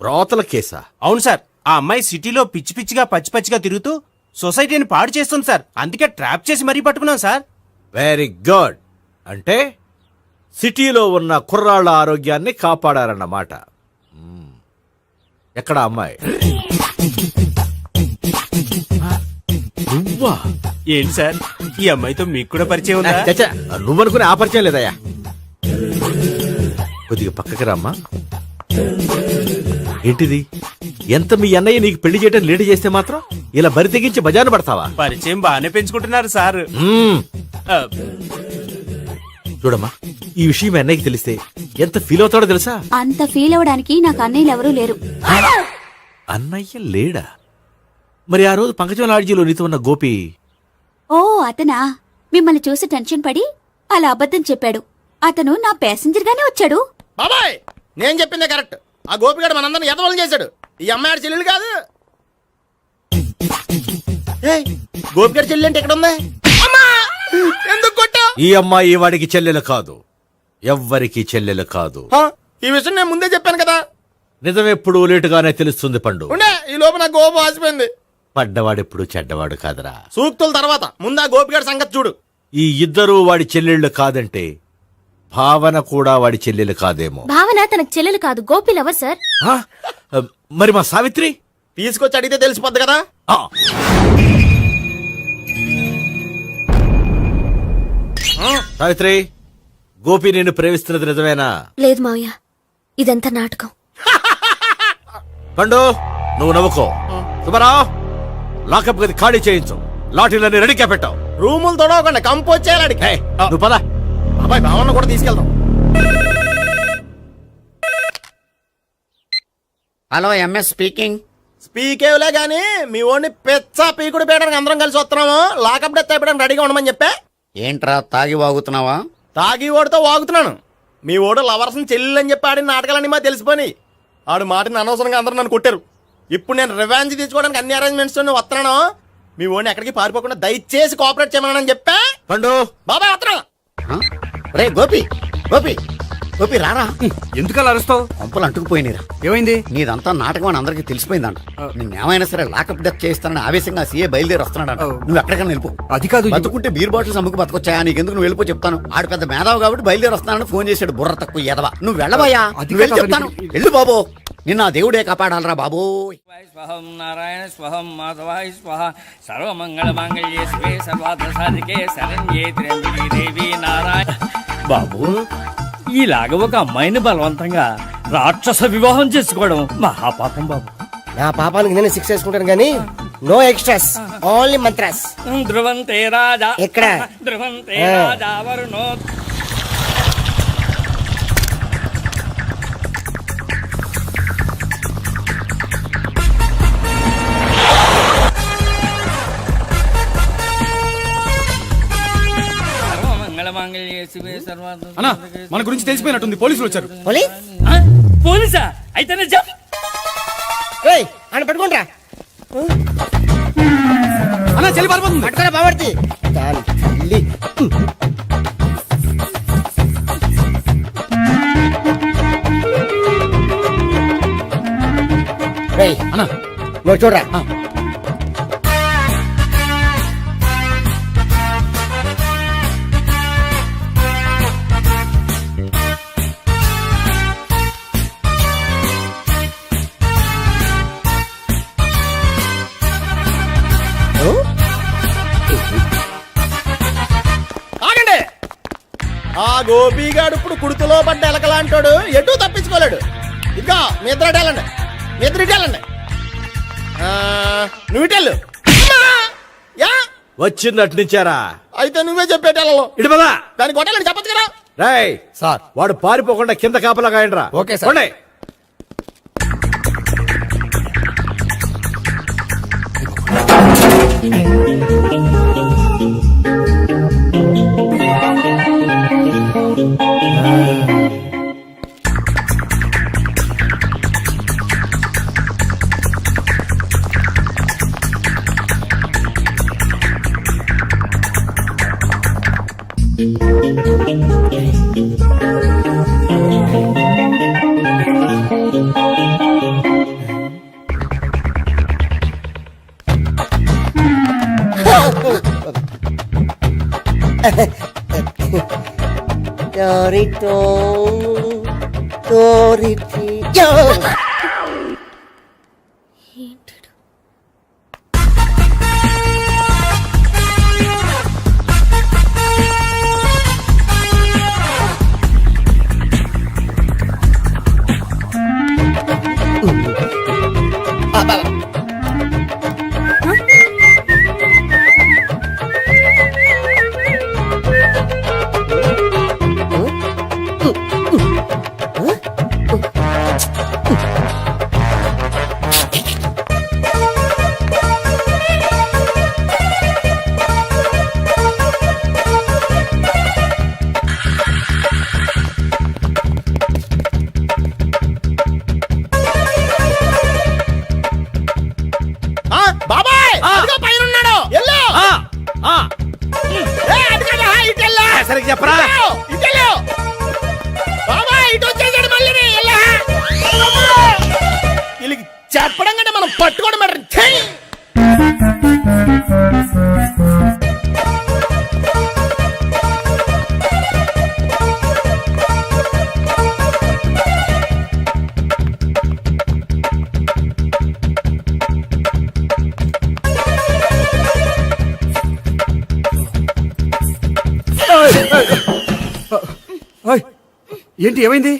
రోతల కేసా? అవును సార్, ఆ అమ్మాయి సిటీలో పిచ్చి పిచ్చిగా పచ్చి పచ్చిగా తిరుగుతూ సొసైటీని పాడు చేస్తుంది సార్. అందుకే ట్రాప్ చేసి మరీ పట్టుకున్నాం సార్. Very good. అంటే సిటీలో ఉన్న కుర్రాళ్ళ ఆరోగ్యాన్ని కాపాడారన్నమాట. ఎక్కడ అమ్మాయి? నువ్వా? ఏంటి సార్, ఈ అమ్మాయితో మీకు కూడా పరిచయం ఉందా? చచ్చా, నువ్వనుకునే ఆ పరిచయం లేదయ్యా. కొద్దిగా పక్కకి రామ్మా. ఏంటిది? ఎంత మీ అన్నయ్య నీకు పెళ్లి చేయడం లేట్ చేస్తే మాత్రం ఇలా బరి తెగించి బజారు పడతావా? పరిచయం బాగానే పెంచుకుంటున్నారు సార్. చూడమ్మా, ఈ విషయం మీ అన్నయ్యకి తెలిస్తే ఎంత ఫీల్ అవుతాడో తెలుసా? అంత ఫీల్ అవడానికి నాకు అన్నయ్యలు ఎవరూ లేరు. అన్నయ్య లేడా? మరి ఆ రోజు పంకజం లాడ్జీలో నీతో ఉన్న గోపి? ఓ అతనా? మిమ్మల్ని చూసి టెన్షన్ పడి అలా అబద్ధం చెప్పాడు. అతను నా ప్యాసింజర్ గానే వచ్చాడు. బాబాయ్, నేను చెప్పిందే కరెక్ట్. ఆ గోపిగాడు మనందరిని ఎదవలం చేశాడు. ఈ అమ్మాయి చెల్లెలు కాదు. గోపిగాడి చెల్లెలు అంటే ఎక్కడ ఉంది? ఎందుకు కొట్టా? ఈ అమ్మాయి వాడికి చెల్లెలు కాదు, ఎవ్వరికి చెల్లెలు కాదు. ఈ విషయం నేను ముందే చెప్పాను కదా. నిజమెప్పుడు లేటుగానే తెలుస్తుంది పండు. ఉండే, ఈ లోపు నా గోపు ఆసిపోయింది. పడ్డవాడెప్పుడు చెడ్డవాడు కాదురా. సూక్తుల తర్వాత ముందు ఆ గోపిగాడి సంగతి చూడు. ఈ ఇద్దరూ వాడి చెల్లెళ్ళు కాదంటే భావన కూడా వాడి చెల్లెలు కాదేమో. భావన తనకు చెల్లెలు కాదు, గోపి లవర్ సార్. మరి మా సావిత్రి? తీసుకొచ్చి అడిగితే తెలిసిపోద్ది కదా. సావిత్రి, గోపి నేను ప్రేమిస్తున్నది నిజమేనా? లేదు మావయ్య, ఇదంతా నాటకం. పండు, నువ్వు నవ్వుకో. సుబ్బారావు, లాకప్ గది ఖాళీ చేయించు. లాఠీలన్నీ రెడీగా పెట్టావు. రూములు తొడవకుండా కంపోజ్ చేయాలి. నువ్వు పద. అబ్బాయి, భావన కూడా తీసుకెళ్దాం. Hello, MS speaking. స్పీకేవ్లే గానీ మీ ఓడిని పెచ్చా పీకుడు పేయడానికి అందరం కలిసి వస్తున్నాము. లాకప్ డెత్ అయిపోయడానికి రెడీగా ఉండమని చెప్పే. ఏంట్రా తాగి వాగుతున్నావా? తాగి ఓడితో వాగుతున్నాను. మీ ఓడు లవర్స్ని చెల్లెలు అని చెప్పి ఆడిన నాటకాలన్నీ మా తెలిసిపోయి ఆడు మాటని అనవసరంగా అందరూ నన్ను కొట్టారు. ఇప్పుడు నేను రివెంజ్ తీసుకోవడానికి అన్ని అరేంజ్మెంట్స్ వస్తున్నాను. మీ ఓడిని ఎక్కడికి పారిపోకుండా దయచేసి కోఆపరేట్ చేయమని చెప్పా. పండు, బాబాయ్ వస్తున్నా. రే గోపి, గోపి, గోపి రారా. ఎందుకలా అరుస్తావు? పంపులు అంటుకుపోయినరా. ఏమైంది? నీదంతా నాటకం అని అందరికి తెలిసిపోయిందంట. నిన్నేమైనా సరే లాకప్ డెత్ చేస్తానని ఆవేశంగా సీఏ బయలుదేరి వస్తున్నాడంట. నువ్వు ఎక్కడికైనా వెళ్ళిపో. అది కాదు, బతుకుంటే బీర్ బాటిల్స్ అమ్ముకు బతకొచ్చాయా? నీకెందుకు, నువ్వు వెళ్ళిపో చెప్తాను. ఆడు పెద్ద మేధావు కాబట్టి బయలుదేరి వస్తానని ఫోన్ చేశాడు. బుర్ర తక్కువ ఎదవా. నువ్వు వెళ్ళబోయా, వెళ్ళి చెప్తాను. వెళ్ళు బాబో, నిన్న దేవుడే కాపాడాలరా బాబో. స్వహం నారాయణ స్వహం మాధవాయ స్వహ సర్వమంగళ మాంగళ్యే శివే సర్వార్థ సాధికే శరణ్యే త్ర్యంబకే దేవి నారాయణ. బాబు, ఇలాగ ఒక అమ్మాయిని బలవంతంగా రాక్షస వివాహం చేసుకోవడం మహాపాపం బాబు. నా పాపానికి నేను 6 వేసుకుంటాను కానీ నో ఎక్స్ట్రాస్, ఓన్లీ మంత్రాస్. ధ్రువంతే రాజా ఎక్కడ? ధ్రువంతే ఆ. రాజా వరుణో. సర్వమంగళమాంగళ్యే శివే సర్వార్థ. మన గురించి తెలిసిపోయినట్టుంది, పోలీసులు వచ్చారు. పోలీస్ ఆ? పోలీసా? అయితేనే జప్. అని పట్టుకుంటా అన్నా చెల్లి పారిపోతుంది. పట్టుకురా బాబర్తి దాని తల్లి. రేయ్, అన్నా నువ్వు చూడరా. ఆగండి. ఆ గోపిగాడు ఇప్పుడు కుడుతులో పడ్డ ఎలకలాంటాడు, ఎటు తప్పించుకోలేడు. ఇంకా మీ ఇద్దరు అటు వెళ్ళండి, మీ ఇద్దరు ఇటు వెళ్ళండి. నువ్వు ఇటు వెళ్ళు. యా వచ్చింది అట్నుంచారా? అయితే నువ్వే చెప్పేటెళ్ళలో ఇటు పదా. దానికి కొట్టాలని చెప్పచ్చు కదా. రాయ్ సార్. వాడు పారిపోకుండా కింద కాపలా కాయండిరా. Okay sir. పోండి. బాబాయ్ అదిగో పైన ఉన్నాడు. వెళ్ళు. అదిగో ఇటు వెళ్ళు. సరిగ్గా చెప్పరా? ఇటు వెళ్ళు. బాబాయ్ ఇటు వచ్చేసాడు మళ్ళీ. వీళ్ళకి చెప్పడం కంటే మనం పట్టుకోవడం మాట. ఏంటి ఏమైంది?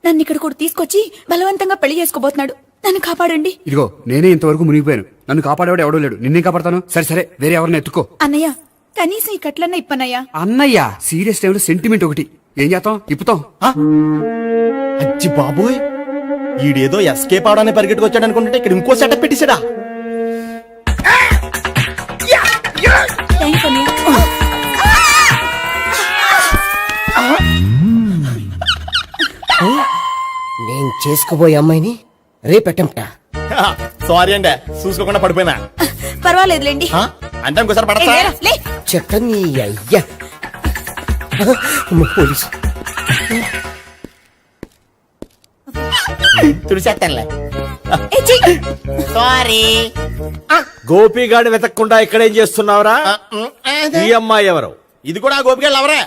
నన్ను ఇక్కడ కూడా తీసుకొచ్చి బలవంతంగా పెళ్లి చేసుకోబోతున్నాడు. నన్ను కాపాడండి. ఇదిగో నేనే ఇంతవరకు మునిగిపోయాను, నన్ను కాపాడేవాడు ఎవడో లేడు, నిన్నే కాపాడతాను. సరే సరే వేరే ఎవరిని ఎత్తుకో. అన్నయ్య కనీసం ఈ కట్లన్నా ఇప్పనయ్యా. అన్నయ్య సీరియస్ టైంలో సెంటిమెంట్ ఒకటి. ఏం చేస్తాం? ఇప్పుతాం. అచ్చి బాబోయ్, ఈడేదో ఎస్కేప్ అవడానికి పరిగెట్టుకొచ్చాడు అనుకుంటే ఇక్కడ ఇంకో సెటప్ పెట్టేశాడా. థ్యాంక్స్ అన్నయ్య. నేను చేసుకోబోయే అమ్మాయిని రేపెట్టంట. సారీ అండి, చూసుకోకుండా పడిపోయినా. పర్వాలేదులేండి. అంటే ఇంకోసారి పడతా లే. చెట్టని అయ్యా పోలీసు తుడిచేస్తానులే. సారీ. గోపిగాడిని వెతకకుండా ఇక్కడేం చేస్తున్నావురా? ఈ అమ్మాయి ఎవరు? ఇది కూడా గోపిగాళ్ళు ఎవరే?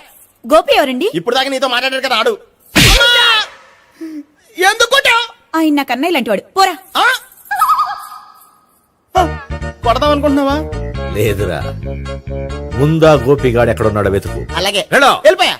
గోపి ఎవరండి? ఇప్పుడు దాకా నీతో మాట్లాడారు కదా ఆడు. ఎందుకు ఆయన నాకు అన్నయ్య లాంటి వాడు. పోరా. కొడదాం అనుకుంటున్నావా? లేదురా, ముందా గోపిగాడు ఎక్కడున్నాడో వెతుకు. అలాగే వెళ్ళో. వెళ్ళిపోయా.